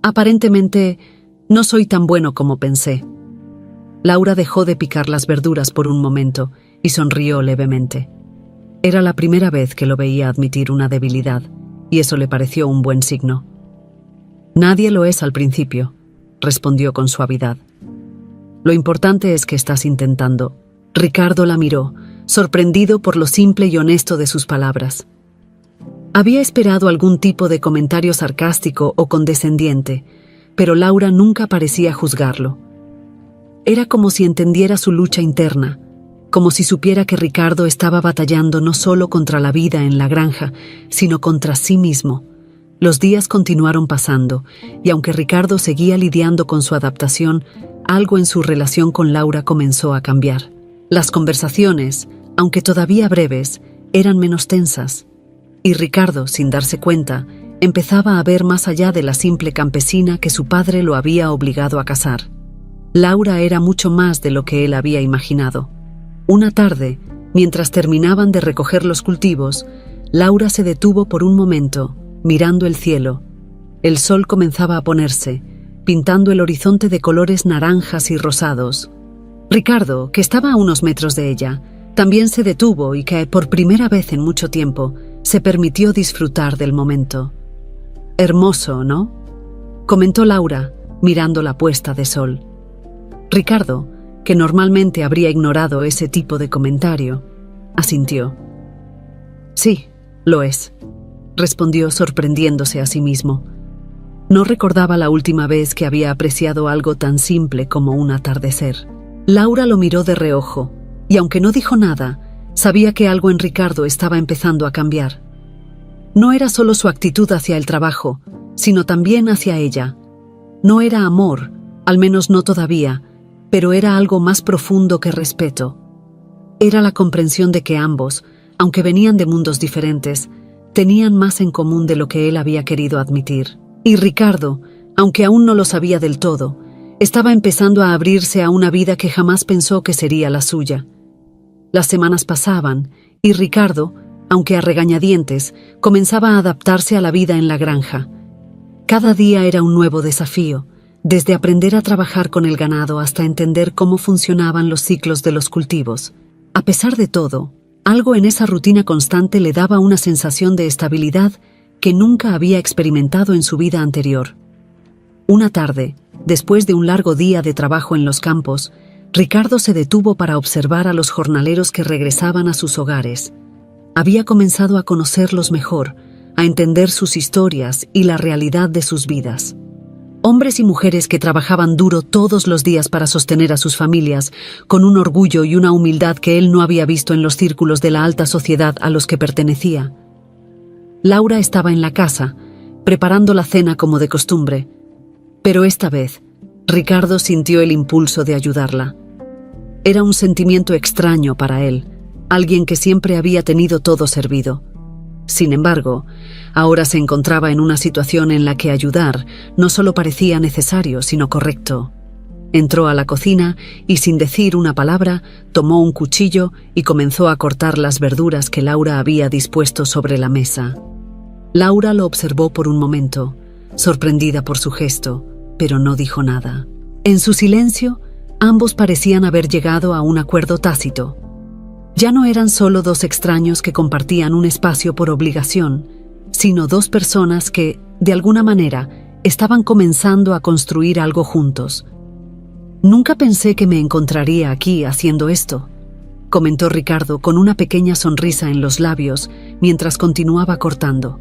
«Aparentemente, no soy tan bueno como pensé». Laura dejó de picar las verduras por un momento y sonrió levemente. Era la primera vez que lo veía admitir una debilidad, y eso le pareció un buen signo. «Nadie lo es al principio», respondió con suavidad. «Lo importante es que estás intentando». Ricardo la miró, sorprendido por lo simple y honesto de sus palabras. Había esperado algún tipo de comentario sarcástico o condescendiente, pero Laura nunca parecía juzgarlo. Era como si entendiera su lucha interna, como si supiera que Ricardo estaba batallando no solo contra la vida en la granja, sino contra sí mismo. Los días continuaron pasando, y aunque Ricardo seguía lidiando con su adaptación, algo en su relación con Laura comenzó a cambiar. Las conversaciones, aunque todavía breves, eran menos tensas, y Ricardo, sin darse cuenta, empezaba a ver más allá de la simple campesina que su padre lo había obligado a casar. Laura era mucho más de lo que él había imaginado. Una tarde, mientras terminaban de recoger los cultivos, Laura se detuvo por un momento, mirando el cielo. El sol comenzaba a ponerse, pintando el horizonte de colores naranjas y rosados. Ricardo, que estaba a unos metros de ella, también se detuvo y que, por primera vez en mucho tiempo, se permitió disfrutar del momento. «Hermoso, ¿no?», comentó Laura, mirando la puesta de sol. Ricardo, que normalmente habría ignorado ese tipo de comentario, asintió. «Sí, lo es», respondió sorprendiéndose a sí mismo. No recordaba la última vez que había apreciado algo tan simple como un atardecer. Laura lo miró de reojo, y aunque no dijo nada, sabía que algo en Ricardo estaba empezando a cambiar. No era solo su actitud hacia el trabajo, sino también hacia ella. No era amor, al menos no todavía, pero era algo más profundo que respeto. Era la comprensión de que ambos, aunque venían de mundos diferentes, tenían más en común de lo que él había querido admitir. Y Ricardo, aunque aún no lo sabía del todo, estaba empezando a abrirse a una vida que jamás pensó que sería la suya. Las semanas pasaban, y Ricardo, aunque a regañadientes, comenzaba a adaptarse a la vida en la granja. Cada día era un nuevo desafío, desde aprender a trabajar con el ganado hasta entender cómo funcionaban los ciclos de los cultivos. A pesar de todo, algo en esa rutina constante le daba una sensación de estabilidad que nunca había experimentado en su vida anterior. Una tarde, después de un largo día de trabajo en los campos, Ricardo se detuvo para observar a los jornaleros que regresaban a sus hogares. Había comenzado a conocerlos mejor, a entender sus historias y la realidad de sus vidas. Hombres y mujeres que trabajaban duro todos los días para sostener a sus familias, con un orgullo y una humildad que él no había visto en los círculos de la alta sociedad a los que pertenecía. Laura estaba en la casa, preparando la cena como de costumbre, pero esta vez, Ricardo sintió el impulso de ayudarla. Era un sentimiento extraño para él, alguien que siempre había tenido todo servido. Sin embargo, ahora se encontraba en una situación en la que ayudar no solo parecía necesario, sino correcto. Entró a la cocina y, sin decir una palabra, tomó un cuchillo y comenzó a cortar las verduras que Laura había dispuesto sobre la mesa. Laura lo observó por un momento, sorprendida por su gesto, pero no dijo nada. En su silencio, ambos parecían haber llegado a un acuerdo tácito. Ya no eran solo dos extraños que compartían un espacio por obligación, sino dos personas que, de alguna manera, estaban comenzando a construir algo juntos. «Nunca pensé que me encontraría aquí haciendo esto», comentó Ricardo con una pequeña sonrisa en los labios mientras continuaba cortando.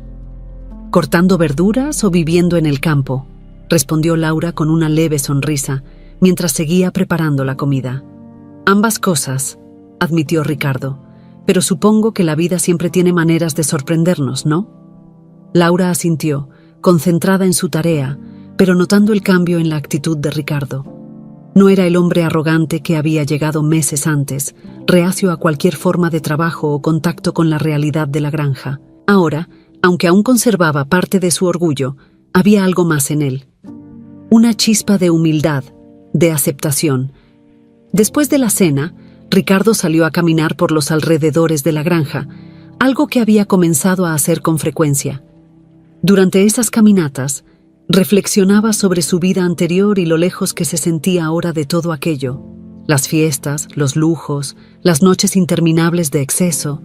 «¿Cortando verduras o viviendo en el campo?», respondió Laura con una leve sonrisa mientras seguía preparando la comida. «Ambas cosas», admitió Ricardo, «pero supongo que la vida siempre tiene maneras de sorprendernos, ¿no?». Laura asintió, concentrada en su tarea, pero notando el cambio en la actitud de Ricardo. No era el hombre arrogante que había llegado meses antes, reacio a cualquier forma de trabajo o contacto con la realidad de la granja. Ahora, aunque aún conservaba parte de su orgullo, había algo más en él. Una chispa de humildad, de aceptación. Después de la cena, Ricardo salió a caminar por los alrededores de la granja, algo que había comenzado a hacer con frecuencia. Durante esas caminatas, reflexionaba sobre su vida anterior y lo lejos que se sentía ahora de todo aquello. Las fiestas, los lujos, las noches interminables de exceso,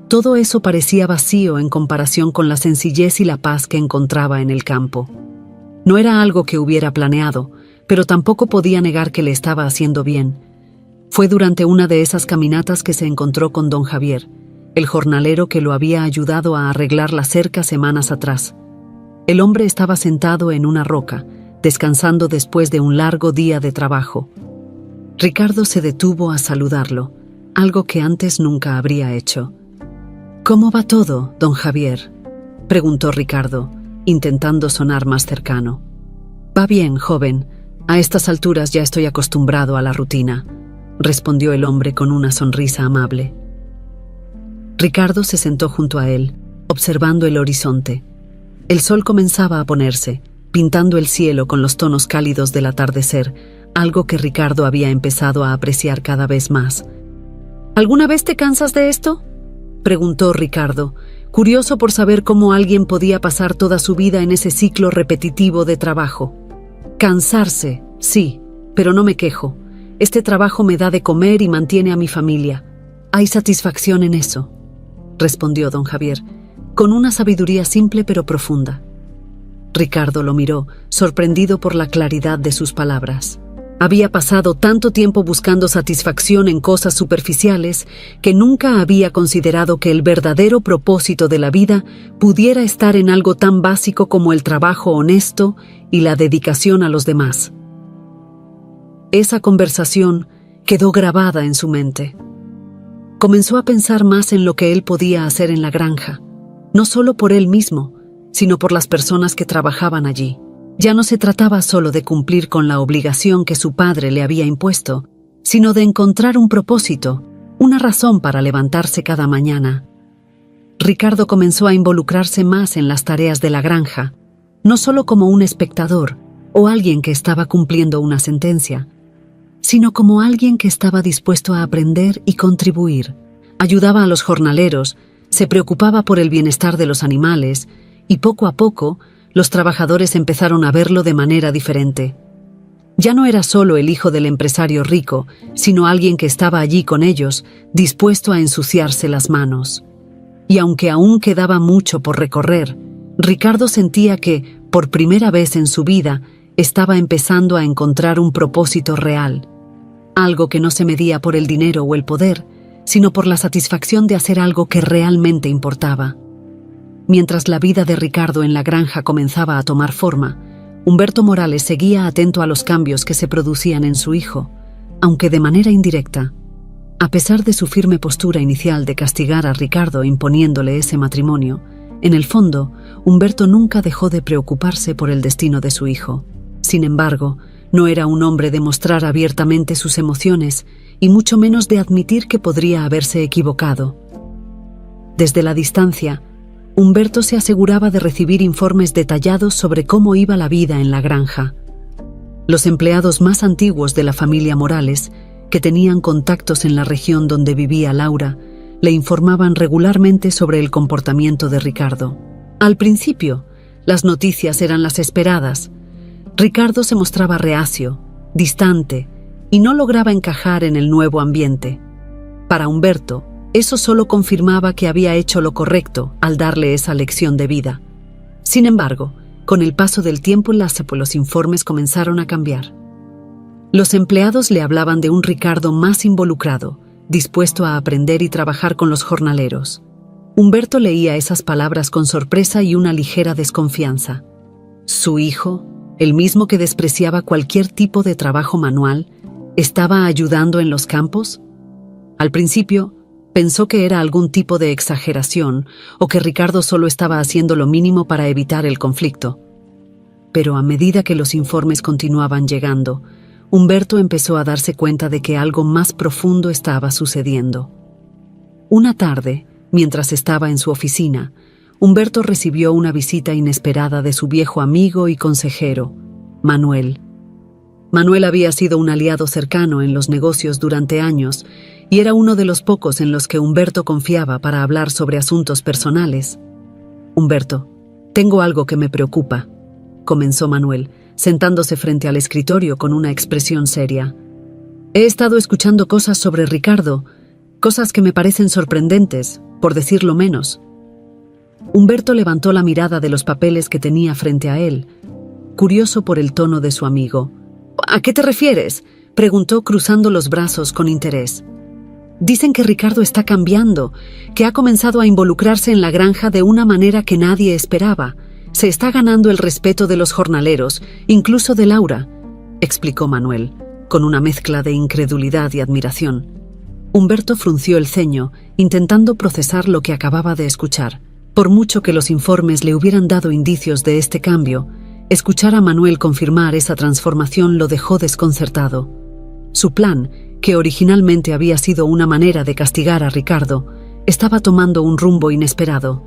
todo eso parecía vacío en comparación con la sencillez y la paz que encontraba en el campo. No era algo que hubiera planeado, pero tampoco podía negar que le estaba haciendo bien. Fue durante una de esas caminatas que se encontró con don Javier, el jornalero que lo había ayudado a arreglar la cerca semanas atrás. El hombre estaba sentado en una roca, descansando después de un largo día de trabajo. Ricardo se detuvo a saludarlo, algo que antes nunca habría hecho. «¿Cómo va todo, don Javier?», preguntó Ricardo, intentando sonar más cercano. «Va bien, joven. A estas alturas ya estoy acostumbrado a la rutina», respondió el hombre con una sonrisa amable. Ricardo se sentó junto a él, observando el horizonte. El sol comenzaba a ponerse, pintando el cielo con los tonos cálidos del atardecer, algo que Ricardo había empezado a apreciar cada vez más. «¿Alguna vez te cansas de esto?», preguntó Ricardo, curioso por saber cómo alguien podía pasar toda su vida en ese ciclo repetitivo de trabajo. «Cansarse, sí, pero no me quejo. Este trabajo me da de comer y mantiene a mi familia. Hay satisfacción en eso», respondió don Javier, con una sabiduría simple pero profunda. Ricardo lo miró, sorprendido por la claridad de sus palabras. Había pasado tanto tiempo buscando satisfacción en cosas superficiales que nunca había considerado que el verdadero propósito de la vida pudiera estar en algo tan básico como el trabajo honesto y la dedicación a los demás. Esa conversación quedó grabada en su mente. Comenzó a pensar más en lo que él podía hacer en la granja, no solo por él mismo, sino por las personas que trabajaban allí. Ya no se trataba solo de cumplir con la obligación que su padre le había impuesto, sino de encontrar un propósito, una razón para levantarse cada mañana. Ricardo comenzó a involucrarse más en las tareas de la granja, no solo como un espectador o alguien que estaba cumpliendo una sentencia, sino como alguien que estaba dispuesto a aprender y contribuir. Ayudaba a los jornaleros, se preocupaba por el bienestar de los animales y poco a poco los trabajadores empezaron a verlo de manera diferente. Ya no era solo el hijo del empresario rico, sino alguien que estaba allí con ellos, dispuesto a ensuciarse las manos. Y aunque aún quedaba mucho por recorrer, Ricardo sentía que, por primera vez en su vida, estaba empezando a encontrar un propósito real. Algo que no se medía por el dinero o el poder, sino por la satisfacción de hacer algo que realmente importaba. Mientras la vida de Ricardo en la granja comenzaba a tomar forma, Humberto Morales seguía atento a los cambios que se producían en su hijo, aunque de manera indirecta. A pesar de su firme postura inicial de castigar a Ricardo imponiéndole ese matrimonio, en el fondo, Humberto nunca dejó de preocuparse por el destino de su hijo. Sin embargo, no era un hombre de mostrar abiertamente sus emociones y mucho menos de admitir que podría haberse equivocado. Desde la distancia, Humberto se aseguraba de recibir informes detallados sobre cómo iba la vida en la granja. Los empleados más antiguos de la familia Morales, que tenían contactos en la región donde vivía Laura, le informaban regularmente sobre el comportamiento de Ricardo. Al principio, las noticias eran las esperadas. Ricardo se mostraba reacio, distante, y no lograba encajar en el nuevo ambiente. Para Humberto, eso solo confirmaba que había hecho lo correcto al darle esa lección de vida. Sin embargo, con el paso del tiempo los informes comenzaron a cambiar. Los empleados le hablaban de un Ricardo más involucrado, dispuesto a aprender y trabajar con los jornaleros. Humberto leía esas palabras con sorpresa y una ligera desconfianza. Su hijo, el mismo que despreciaba cualquier tipo de trabajo manual, ¿estaba ayudando en los campos? Al principio, pensó que era algún tipo de exageración o que Ricardo solo estaba haciendo lo mínimo para evitar el conflicto. Pero a medida que los informes continuaban llegando, Humberto empezó a darse cuenta de que algo más profundo estaba sucediendo. Una tarde, mientras estaba en su oficina, Humberto recibió una visita inesperada de su viejo amigo y consejero, Manuel. Manuel había sido un aliado cercano en los negocios durante años y era uno de los pocos en los que Humberto confiaba para hablar sobre asuntos personales. «Humberto, tengo algo que me preocupa», comenzó Manuel, sentándose frente al escritorio con una expresión seria. «He estado escuchando cosas sobre Ricardo, cosas que me parecen sorprendentes, por decirlo menos». Humberto levantó la mirada de los papeles que tenía frente a él, curioso por el tono de su amigo. «¿A qué te refieres?», preguntó cruzando los brazos con interés. «Dicen que Ricardo está cambiando, que ha comenzado a involucrarse en la granja de una manera que nadie esperaba. Se está ganando el respeto de los jornaleros, incluso de Laura», explicó Manuel, con una mezcla de incredulidad y admiración. Humberto frunció el ceño, intentando procesar lo que acababa de escuchar. Por mucho que los informes le hubieran dado indicios de este cambio, escuchar a Manuel confirmar esa transformación lo dejó desconcertado. Su plan, que originalmente había sido una manera de castigar a Ricardo, estaba tomando un rumbo inesperado.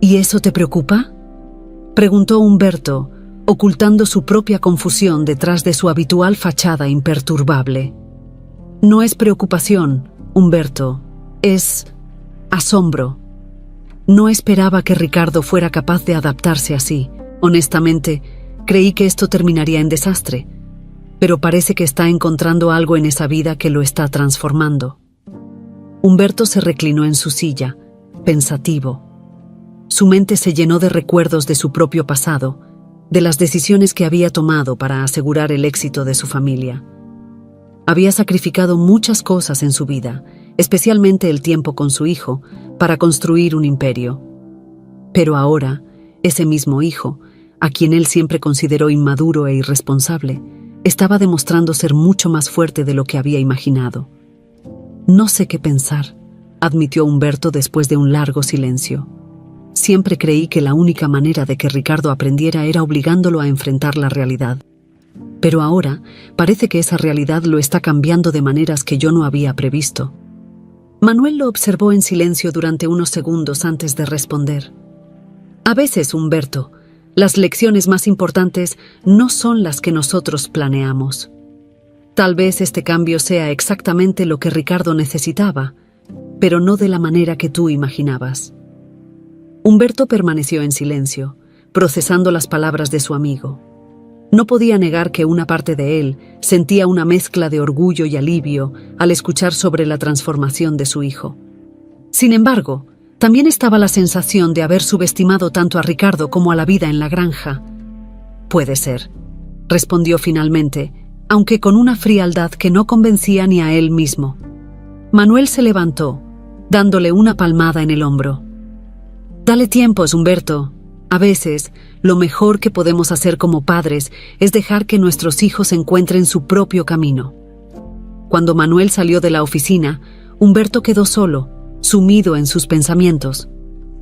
«¿Y eso te preocupa?», preguntó Humberto, ocultando su propia confusión detrás de su habitual fachada imperturbable. «No es preocupación, Humberto, es asombro. No esperaba que Ricardo fuera capaz de adaptarse así. Honestamente, creí que esto terminaría en desastre, pero parece que está encontrando algo en esa vida que lo está transformando». Humberto se reclinó en su silla, pensativo. Su mente se llenó de recuerdos de su propio pasado, de las decisiones que había tomado para asegurar el éxito de su familia. Había sacrificado muchas cosas en su vida, especialmente el tiempo con su hijo, para construir un imperio. Pero ahora, ese mismo hijo, a quien él siempre consideró inmaduro e irresponsable, estaba demostrando ser mucho más fuerte de lo que había imaginado. «No sé qué pensar», admitió Humberto después de un largo silencio. «Siempre creí que la única manera de que Ricardo aprendiera era obligándolo a enfrentar la realidad. Pero ahora parece que esa realidad lo está cambiando de maneras que yo no había previsto. Manuel lo observó en silencio durante unos segundos antes de responder. A veces, Humberto, las lecciones más importantes no son las que nosotros planeamos. Tal vez este cambio sea exactamente lo que Ricardo necesitaba, pero no de la manera que tú imaginabas. Humberto permaneció en silencio, procesando las palabras de su amigo. No podía negar que una parte de él sentía una mezcla de orgullo y alivio al escuchar sobre la transformación de su hijo. Sin embargo, también estaba la sensación de haber subestimado tanto a Ricardo como a la vida en la granja. «Puede ser», respondió finalmente, aunque con una frialdad que no convencía ni a él mismo. Manuel se levantó, dándole una palmada en el hombro. «Dale tiempos, Humberto. A veces, lo mejor que podemos hacer como padres es dejar que nuestros hijos encuentren su propio camino». Cuando Manuel salió de la oficina, Humberto quedó solo, sumido en sus pensamientos.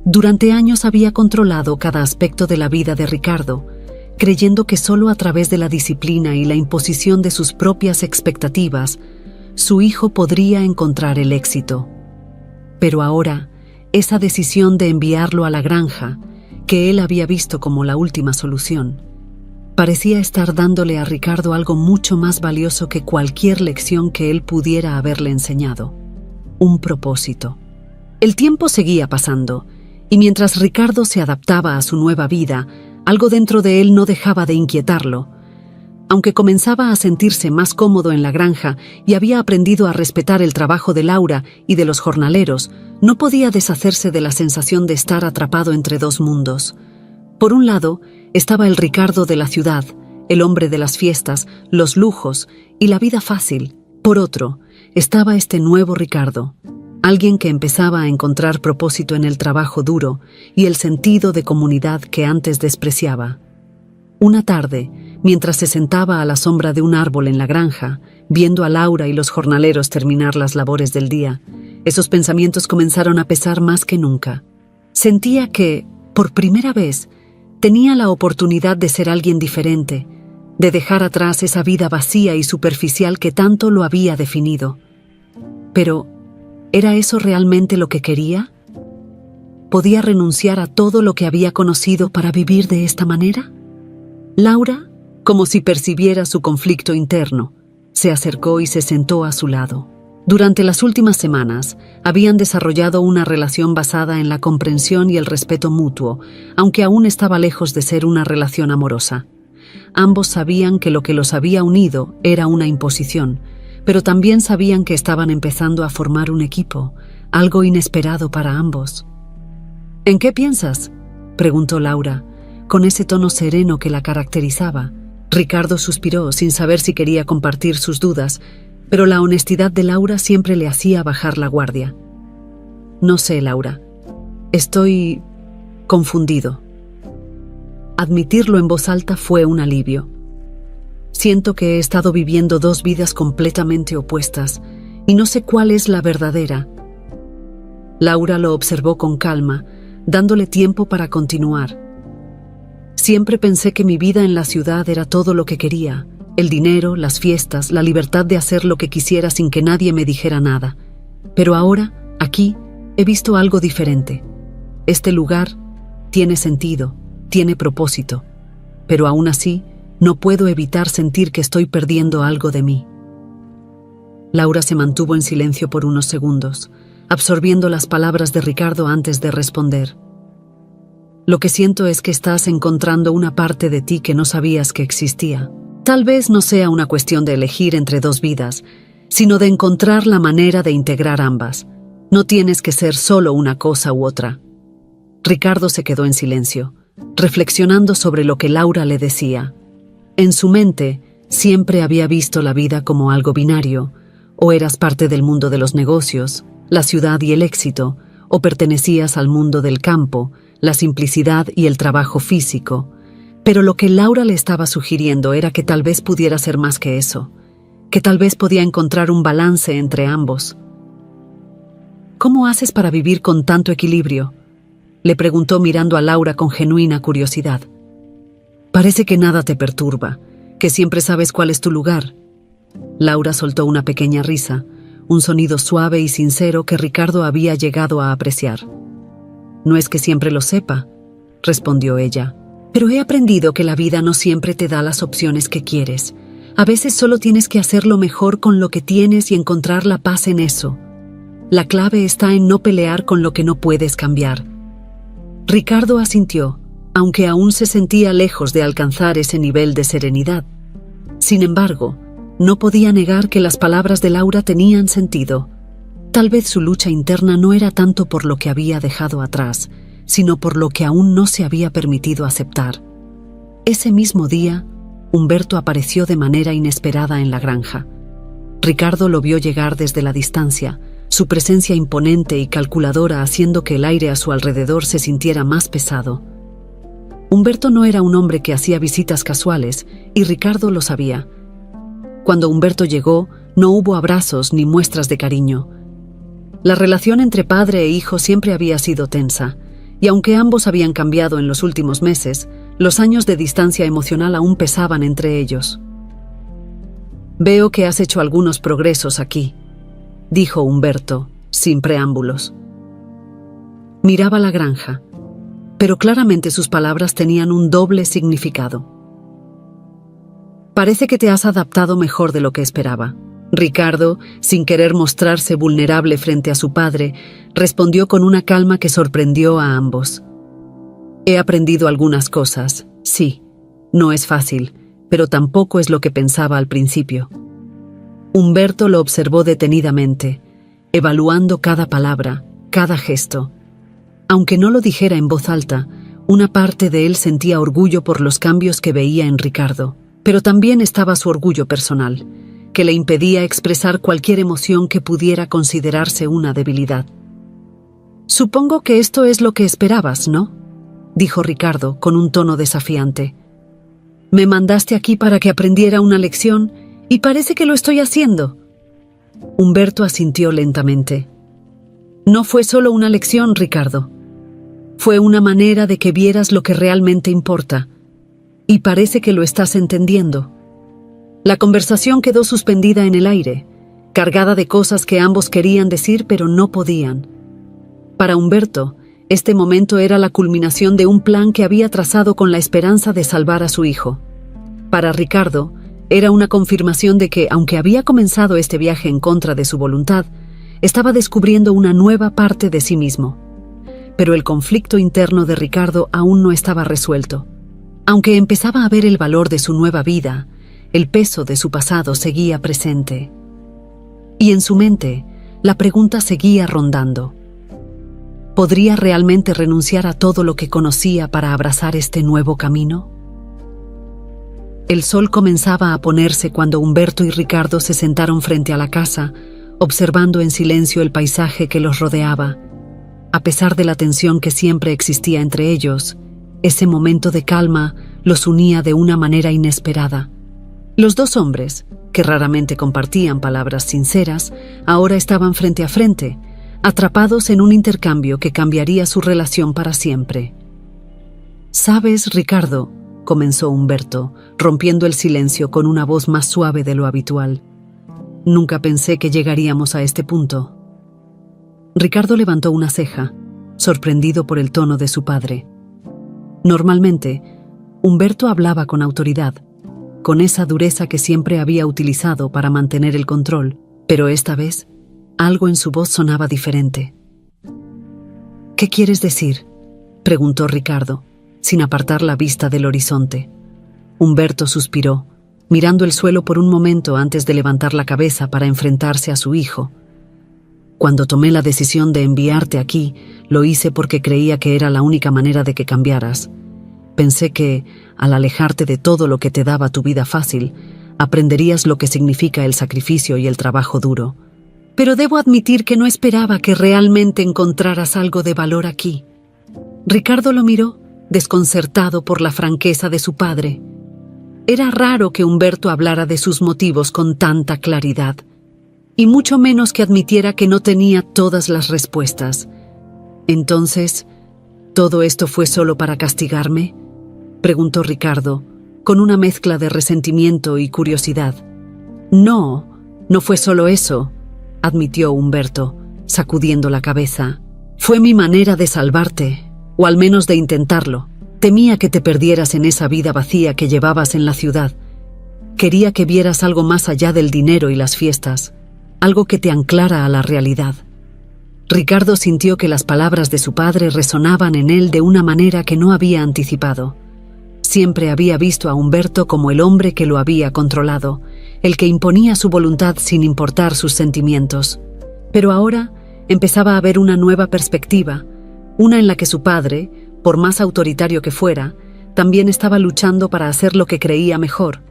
Durante años había controlado cada aspecto de la vida de Ricardo, creyendo que solo a través de la disciplina y la imposición de sus propias expectativas, su hijo podría encontrar el éxito. Pero ahora, esa decisión de enviarlo a la granja, que él había visto como la última solución, parecía estar dándole a Ricardo algo mucho más valioso que cualquier lección que él pudiera haberle enseñado: un propósito. El tiempo seguía pasando, y mientras Ricardo se adaptaba a su nueva vida, algo dentro de él no dejaba de inquietarlo. Aunque comenzaba a sentirse más cómodo en la granja y había aprendido a respetar el trabajo de Laura y de los jornaleros, no podía deshacerse de la sensación de estar atrapado entre dos mundos. Por un lado, estaba el Ricardo de la ciudad, el hombre de las fiestas, los lujos y la vida fácil. Por otro, estaba este nuevo Ricardo, alguien que empezaba a encontrar propósito en el trabajo duro y el sentido de comunidad que antes despreciaba. Una tarde, mientras se sentaba a la sombra de un árbol en la granja, viendo a Laura y los jornaleros terminar las labores del día, esos pensamientos comenzaron a pesar más que nunca. Sentía que, por primera vez, tenía la oportunidad de ser alguien diferente, de dejar atrás esa vida vacía y superficial que tanto lo había definido. Pero, ¿era eso realmente lo que quería? ¿Podía renunciar a todo lo que había conocido para vivir de esta manera? Laura, como si percibiera su conflicto interno, se acercó y se sentó a su lado. Durante las últimas semanas, habían desarrollado una relación basada en la comprensión y el respeto mutuo, aunque aún estaba lejos de ser una relación amorosa. Ambos sabían que lo que los había unido era una imposición, pero también sabían que estaban empezando a formar un equipo, algo inesperado para ambos. «¿En qué piensas?», preguntó Laura, con ese tono sereno que la caracterizaba. Ricardo suspiró sin saber si quería compartir sus dudas, pero la honestidad de Laura siempre le hacía bajar la guardia. «No sé, Laura. Estoy confundido». Admitirlo en voz alta fue un alivio. «Siento que he estado viviendo dos vidas completamente opuestas y no sé cuál es la verdadera». Laura lo observó con calma, dándole tiempo para continuar. «Siempre pensé que mi vida en la ciudad era todo lo que quería, el dinero, las fiestas, la libertad de hacer lo que quisiera sin que nadie me dijera nada. Pero ahora, aquí, he visto algo diferente. Este lugar tiene sentido, tiene propósito, pero aún así, no puedo evitar sentir que estoy perdiendo algo de mí». Laura se mantuvo en silencio por unos segundos, absorbiendo las palabras de Ricardo antes de responder. «Lo que siento es que estás encontrando una parte de ti que no sabías que existía. Tal vez no sea una cuestión de elegir entre dos vidas, sino de encontrar la manera de integrar ambas. No tienes que ser solo una cosa u otra». Ricardo se quedó en silencio, reflexionando sobre lo que Laura le decía. En su mente, siempre había visto la vida como algo binario: o eras parte del mundo de los negocios, la ciudad y el éxito, o pertenecías al mundo del campo, la simplicidad y el trabajo físico. Pero lo que Laura le estaba sugiriendo era que tal vez pudiera ser más que eso, que tal vez podía encontrar un balance entre ambos. «¿Cómo haces para vivir con tanto equilibrio?», le preguntó mirando a Laura con genuina curiosidad. «Parece que nada te perturba, que siempre sabes cuál es tu lugar». Laura soltó una pequeña risa, un sonido suave y sincero que Ricardo había llegado a apreciar. «No es que siempre lo sepa», respondió ella, «pero he aprendido que la vida no siempre te da las opciones que quieres. A veces solo tienes que hacerlo mejor con lo que tienes y encontrar la paz en eso. La clave está en no pelear con lo que no puedes cambiar». Ricardo asintió, aunque aún se sentía lejos de alcanzar ese nivel de serenidad. Sin embargo, no podía negar que las palabras de Laura tenían sentido. Tal vez su lucha interna no era tanto por lo que había dejado atrás, sino por lo que aún no se había permitido aceptar. Ese mismo día, Humberto apareció de manera inesperada en la granja. Ricardo lo vio llegar desde la distancia, su presencia imponente y calculadora haciendo que el aire a su alrededor se sintiera más pesado. Humberto no era un hombre que hacía visitas casuales, y Ricardo lo sabía. Cuando Humberto llegó, no hubo abrazos ni muestras de cariño. La relación entre padre e hijo siempre había sido tensa, y aunque ambos habían cambiado en los últimos meses, los años de distancia emocional aún pesaban entre ellos. «Veo que has hecho algunos progresos aquí», dijo Humberto, sin preámbulos. Miraba la granja, pero claramente sus palabras tenían un doble significado. «Parece que te has adaptado mejor de lo que esperaba». Ricardo, sin querer mostrarse vulnerable frente a su padre, respondió con una calma que sorprendió a ambos. «He aprendido algunas cosas, sí. No es fácil, pero tampoco es lo que pensaba al principio». Humberto lo observó detenidamente, evaluando cada palabra, cada gesto. Aunque no lo dijera en voz alta, una parte de él sentía orgullo por los cambios que veía en Ricardo, pero también estaba su orgullo personal, que le impedía expresar cualquier emoción que pudiera considerarse una debilidad. «Supongo que esto es lo que esperabas, ¿no?», dijo Ricardo con un tono desafiante. «Me mandaste aquí para que aprendiera una lección y parece que lo estoy haciendo». Humberto asintió lentamente. «No fue solo una lección, Ricardo. Fue una manera de que vieras lo que realmente importa. Y parece que lo estás entendiendo». La conversación quedó suspendida en el aire, cargada de cosas que ambos querían decir pero no podían. Para Humberto, este momento era la culminación de un plan que había trazado con la esperanza de salvar a su hijo. Para Ricardo, era una confirmación de que, aunque había comenzado este viaje en contra de su voluntad, estaba descubriendo una nueva parte de sí mismo. Pero el conflicto interno de Ricardo aún no estaba resuelto. Aunque empezaba a ver el valor de su nueva vida, el peso de su pasado seguía presente. Y en su mente, la pregunta seguía rondando. ¿Podría realmente renunciar a todo lo que conocía para abrazar este nuevo camino? El sol comenzaba a ponerse cuando Humberto y Ricardo se sentaron frente a la casa, observando en silencio el paisaje que los rodeaba. A pesar de la tensión que siempre existía entre ellos, ese momento de calma los unía de una manera inesperada. Los dos hombres, que raramente compartían palabras sinceras, ahora estaban frente a frente, atrapados en un intercambio que cambiaría su relación para siempre. «¿Sabes, Ricardo?», comenzó Humberto, rompiendo el silencio con una voz más suave de lo habitual. «Nunca pensé que llegaríamos a este punto». Ricardo levantó una ceja, sorprendido por el tono de su padre. Normalmente, Humberto hablaba con autoridad, con esa dureza que siempre había utilizado para mantener el control, pero esta vez, algo en su voz sonaba diferente. «¿Qué quieres decir?», preguntó Ricardo, sin apartar la vista del horizonte. Humberto suspiró, mirando el suelo por un momento antes de levantar la cabeza para enfrentarse a su hijo. «Cuando tomé la decisión de enviarte aquí, lo hice porque creía que era la única manera de que cambiaras. Pensé que, al alejarte de todo lo que te daba tu vida fácil, aprenderías lo que significa el sacrificio y el trabajo duro. Pero debo admitir que no esperaba que realmente encontraras algo de valor aquí». Ricardo lo miró, desconcertado por la franqueza de su padre. Era raro que Humberto hablara de sus motivos con tanta claridad, y mucho menos que admitiera que no tenía todas las respuestas. «Entonces, ¿todo esto fue solo para castigarme?», preguntó Ricardo, con una mezcla de resentimiento y curiosidad. «No, no fue solo eso», admitió Humberto, sacudiendo la cabeza. Fue mi manera de salvarte, o al menos de intentarlo. Temía que te perdieras en esa vida vacía que llevabas en la ciudad. Quería que vieras algo más allá del dinero y las fiestas, algo que te anclara a la realidad. Ricardo sintió que las palabras de su padre resonaban en él de una manera que no había anticipado. Siempre había visto a Humberto como el hombre que lo había controlado, el que imponía su voluntad sin importar sus sentimientos. Pero ahora empezaba a ver una nueva perspectiva, una en la que su padre, por más autoritario que fuera, también estaba luchando para hacer lo que creía mejor.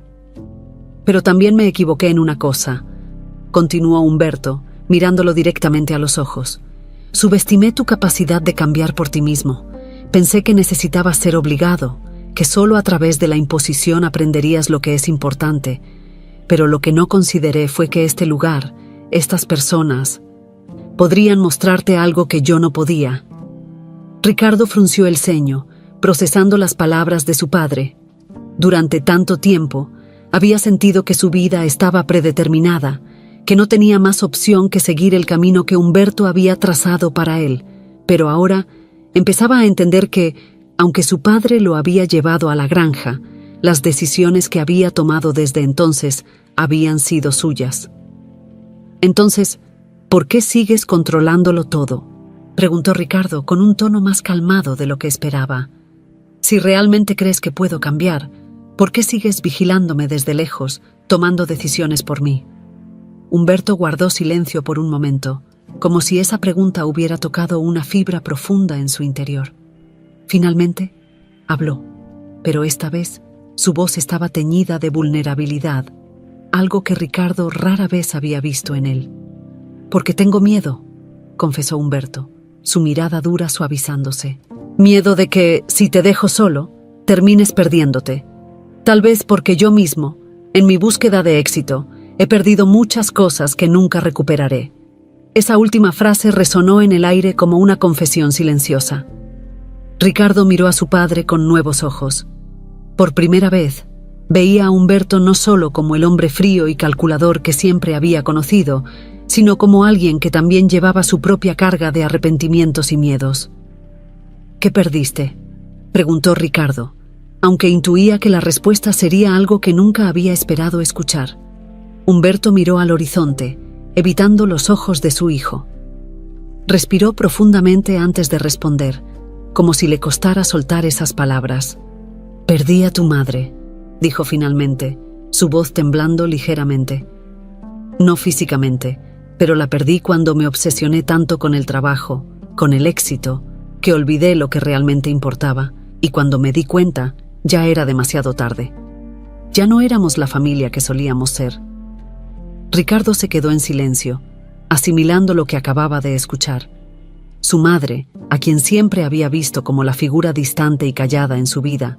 Pero también me equivoqué en una cosa, continuó Humberto, mirándolo directamente a los ojos. Subestimé tu capacidad de cambiar por ti mismo. Pensé que necesitabas ser obligado, que solo a través de la imposición aprenderías lo que es importante. Pero lo que no consideré fue que este lugar, estas personas, podrían mostrarte algo que yo no podía. Ricardo frunció el ceño, procesando las palabras de su padre. Durante tanto tiempo, había sentido que su vida estaba predeterminada, que no tenía más opción que seguir el camino que Humberto había trazado para él, pero ahora empezaba a entender que, aunque su padre lo había llevado a la granja, las decisiones que había tomado desde entonces habían sido suyas. Entonces, ¿por qué sigues controlándolo todo?, preguntó Ricardo con un tono más calmado de lo que esperaba. Si realmente crees que puedo cambiar, ¿por qué sigues vigilándome desde lejos, tomando decisiones por mí? Humberto guardó silencio por un momento, como si esa pregunta hubiera tocado una fibra profunda en su interior. Finalmente, habló, pero esta vez su voz estaba teñida de vulnerabilidad, algo que Ricardo rara vez había visto en él. «Porque tengo miedo», confesó Humberto, su mirada dura suavizándose. «Miedo de que, si te dejo solo, termines perdiéndote. Tal vez porque yo mismo, en mi búsqueda de éxito, he perdido muchas cosas que nunca recuperaré». Esa última frase resonó en el aire como una confesión silenciosa. Ricardo miró a su padre con nuevos ojos. Por primera vez, veía a Humberto no solo como el hombre frío y calculador que siempre había conocido, sino como alguien que también llevaba su propia carga de arrepentimientos y miedos. «¿Qué perdiste?», preguntó Ricardo, aunque intuía que la respuesta sería algo que nunca había esperado escuchar. Humberto miró al horizonte, evitando los ojos de su hijo. Respiró profundamente antes de responder, como si le costara soltar esas palabras. «Perdí a tu madre», dijo finalmente, su voz temblando ligeramente. «No físicamente, pero la perdí cuando me obsesioné tanto con el trabajo, con el éxito, que olvidé lo que realmente importaba, y cuando me di cuenta, ya era demasiado tarde. Ya no éramos la familia que solíamos ser». Ricardo se quedó en silencio, asimilando lo que acababa de escuchar. Su madre, a quien siempre había visto como la figura distante y callada en su vida,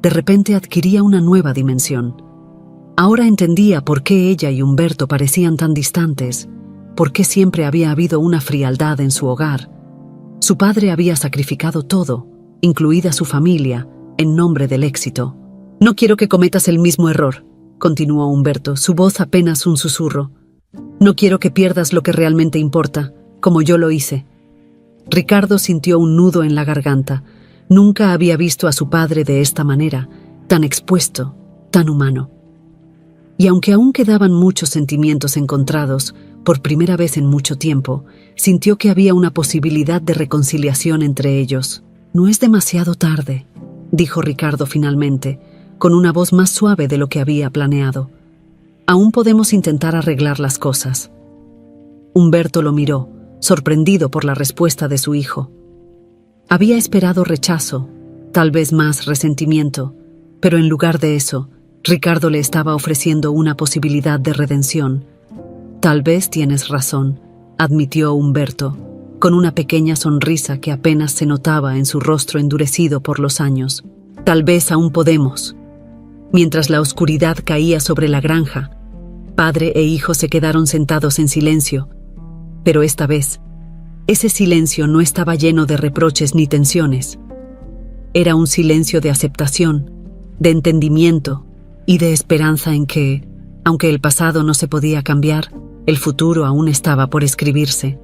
de repente adquiría una nueva dimensión. Ahora entendía por qué ella y Humberto parecían tan distantes, por qué siempre había habido una frialdad en su hogar. Su padre había sacrificado todo, incluida su familia, en nombre del éxito. «No quiero que cometas el mismo error», continuó Humberto, su voz apenas un susurro. «No quiero que pierdas lo que realmente importa, como yo lo hice». Ricardo sintió un nudo en la garganta. Nunca había visto a su padre de esta manera, tan expuesto, tan humano. Y aunque aún quedaban muchos sentimientos encontrados, por primera vez en mucho tiempo, sintió que había una posibilidad de reconciliación entre ellos. «No es demasiado tarde», dijo Ricardo finalmente, con una voz más suave de lo que había planeado. «Aún podemos intentar arreglar las cosas». Humberto lo miró, sorprendido por la respuesta de su hijo. Había esperado rechazo, tal vez más resentimiento, pero en lugar de eso, Ricardo le estaba ofreciendo una posibilidad de redención. «Tal vez tienes razón», admitió Humberto, con una pequeña sonrisa que apenas se notaba en su rostro endurecido por los años. «Tal vez aún podemos». Mientras la oscuridad caía sobre la granja, padre e hijo se quedaron sentados en silencio, pero esta vez, ese silencio no estaba lleno de reproches ni tensiones. Era un silencio de aceptación, de entendimiento y de esperanza en que, aunque el pasado no se podía cambiar, El futuro aún estaba por escribirse.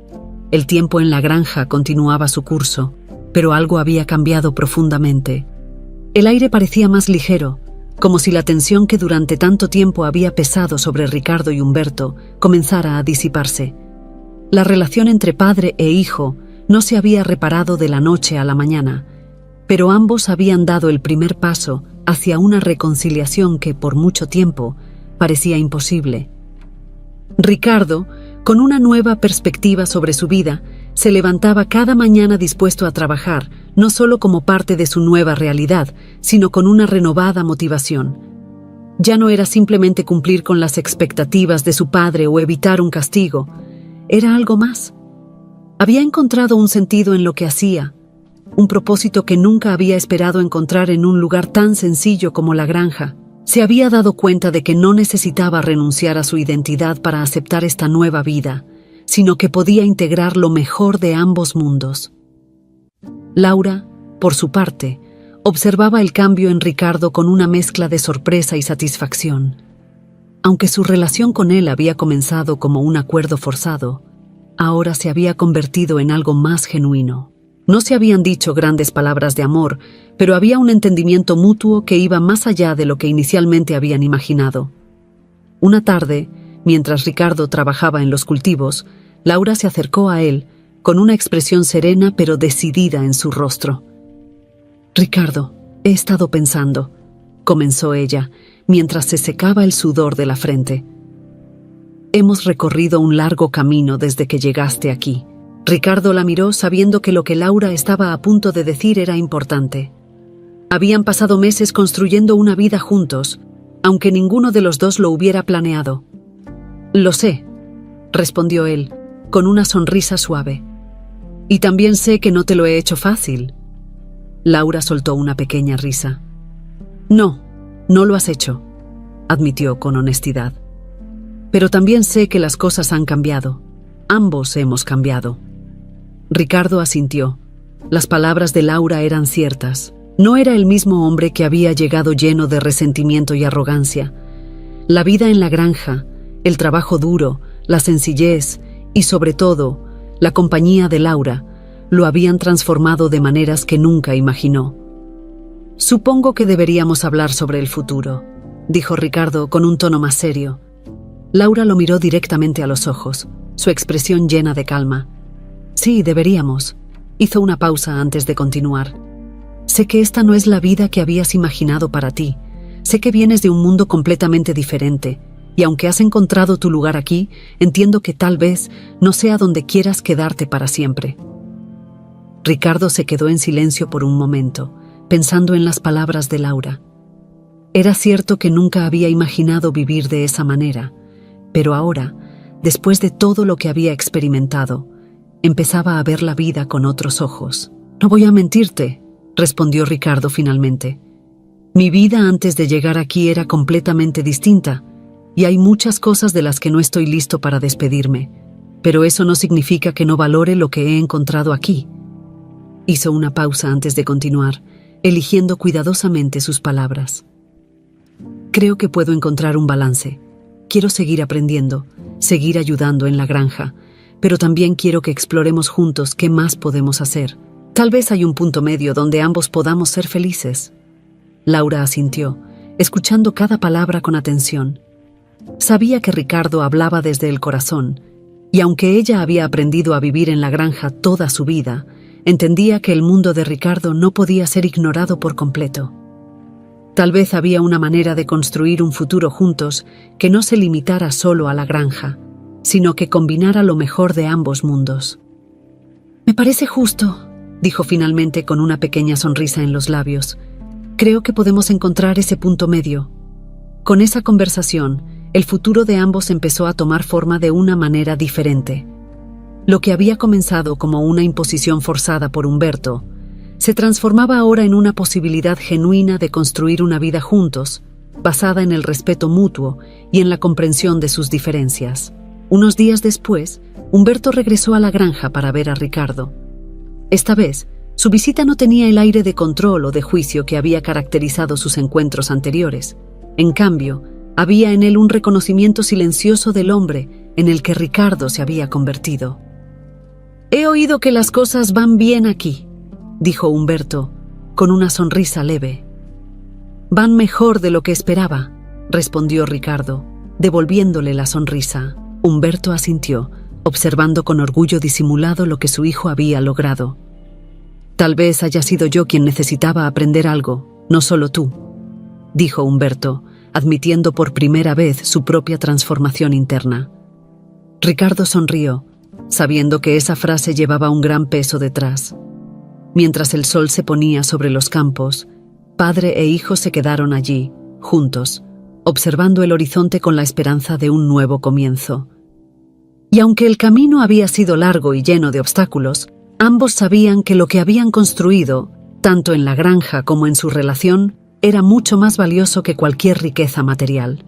El tiempo en la granja continuaba su curso, pero algo había cambiado profundamente. El aire parecía más ligero, como si la tensión que durante tanto tiempo había pesado sobre Ricardo y Humberto comenzara a disiparse. La relación entre padre e hijo no se había reparado de la noche a la mañana, pero ambos habían dado el primer paso hacia una reconciliación que por mucho tiempo parecía imposible. Ricardo, con una nueva perspectiva sobre su vida, se levantaba cada mañana dispuesto a trabajar, no solo como parte de su nueva realidad, sino con una renovada motivación. Ya no era simplemente cumplir con las expectativas de su padre o evitar un castigo, era algo más. Había encontrado un sentido en lo que hacía, un propósito que nunca había esperado encontrar en un lugar tan sencillo como la granja. Se había dado cuenta de que no necesitaba renunciar a su identidad para aceptar esta nueva vida, sino que podía integrar lo mejor de ambos mundos. Laura, por su parte, observaba el cambio en Ricardo con una mezcla de sorpresa y satisfacción. Aunque su relación con él había comenzado como un acuerdo forzado, ahora se había convertido en algo más genuino. No se habían dicho grandes palabras de amor, pero había un entendimiento mutuo que iba más allá de lo que inicialmente habían imaginado. Una tarde, mientras Ricardo trabajaba en los cultivos, Laura se acercó a él con una expresión serena pero decidida en su rostro. «Ricardo, he estado pensando», comenzó ella, mientras se secaba el sudor de la frente. «Hemos recorrido un largo camino desde que llegaste aquí». Ricardo la miró sabiendo que lo que Laura estaba a punto de decir era importante. Habían pasado meses construyendo una vida juntos, aunque ninguno de los dos lo hubiera planeado. «Lo sé», respondió él, con una sonrisa suave. «Y también sé que no te lo he hecho fácil». Laura soltó una pequeña risa. «No, no lo has hecho», admitió con honestidad. «Pero también sé que las cosas han cambiado. Ambos hemos cambiado». Ricardo asintió. Las palabras de Laura eran ciertas. No era el mismo hombre que había llegado lleno de resentimiento y arrogancia. La vida en la granja, el trabajo duro, la sencillez y, sobre todo, la compañía de Laura, lo habían transformado de maneras que nunca imaginó. «Supongo que deberíamos hablar sobre el futuro», dijo Ricardo con un tono más serio. Laura lo miró directamente a los ojos, su expresión llena de calma. «Sí, deberíamos», hizo una pausa antes de continuar. «Sé que esta no es la vida que habías imaginado para ti. Sé que vienes de un mundo completamente diferente, y aunque has encontrado tu lugar aquí, entiendo que tal vez no sea donde quieras quedarte para siempre». Ricardo se quedó en silencio por un momento, pensando en las palabras de Laura. Era cierto que nunca había imaginado vivir de esa manera, pero ahora, después de todo lo que había experimentado, empezaba a ver la vida con otros ojos. «No voy a mentirte», respondió Ricardo finalmente. «Mi vida antes de llegar aquí era completamente distinta, y hay muchas cosas de las que no estoy listo para despedirme, pero eso no significa que no valore lo que he encontrado aquí». Hizo una pausa antes de continuar, eligiendo cuidadosamente sus palabras. «Creo que puedo encontrar un balance. Quiero seguir aprendiendo, seguir ayudando en la granja, pero también quiero que exploremos juntos qué más podemos hacer. Tal vez hay un punto medio donde ambos podamos ser felices». Laura asintió, escuchando cada palabra con atención. Sabía que Ricardo hablaba desde el corazón, y aunque ella había aprendido a vivir en la granja toda su vida, entendía que el mundo de Ricardo no podía ser ignorado por completo. Tal vez había una manera de construir un futuro juntos que no se limitara solo a la granja, sino que combinara lo mejor de ambos mundos. «Me parece justo», dijo finalmente con una pequeña sonrisa en los labios. «Creo que podemos encontrar ese punto medio». Con esa conversación, el futuro de ambos empezó a tomar forma de una manera diferente. Lo que había comenzado como una imposición forzada por Humberto, se transformaba ahora en una posibilidad genuina de construir una vida juntos, basada en el respeto mutuo y en la comprensión de sus diferencias. Unos días después, Humberto regresó a la granja para ver a Ricardo. Esta vez, su visita no tenía el aire de control o de juicio que había caracterizado sus encuentros anteriores. En cambio, había en él un reconocimiento silencioso del hombre en el que Ricardo se había convertido. «He oído que las cosas van bien aquí», dijo Humberto, con una sonrisa leve. «Van mejor de lo que esperaba», respondió Ricardo, devolviéndole la sonrisa. Humberto asintió, observando con orgullo disimulado lo que su hijo había logrado. «Tal vez haya sido yo quien necesitaba aprender algo, no solo tú», dijo Humberto, admitiendo por primera vez su propia transformación interna. Ricardo sonrió, sabiendo que esa frase llevaba un gran peso detrás. Mientras el sol se ponía sobre los campos, padre e hijo se quedaron allí, juntos, observando el horizonte con la esperanza de un nuevo comienzo. Y aunque el camino había sido largo y lleno de obstáculos, ambos sabían que lo que habían construido, tanto en la granja como en su relación, era mucho más valioso que cualquier riqueza material.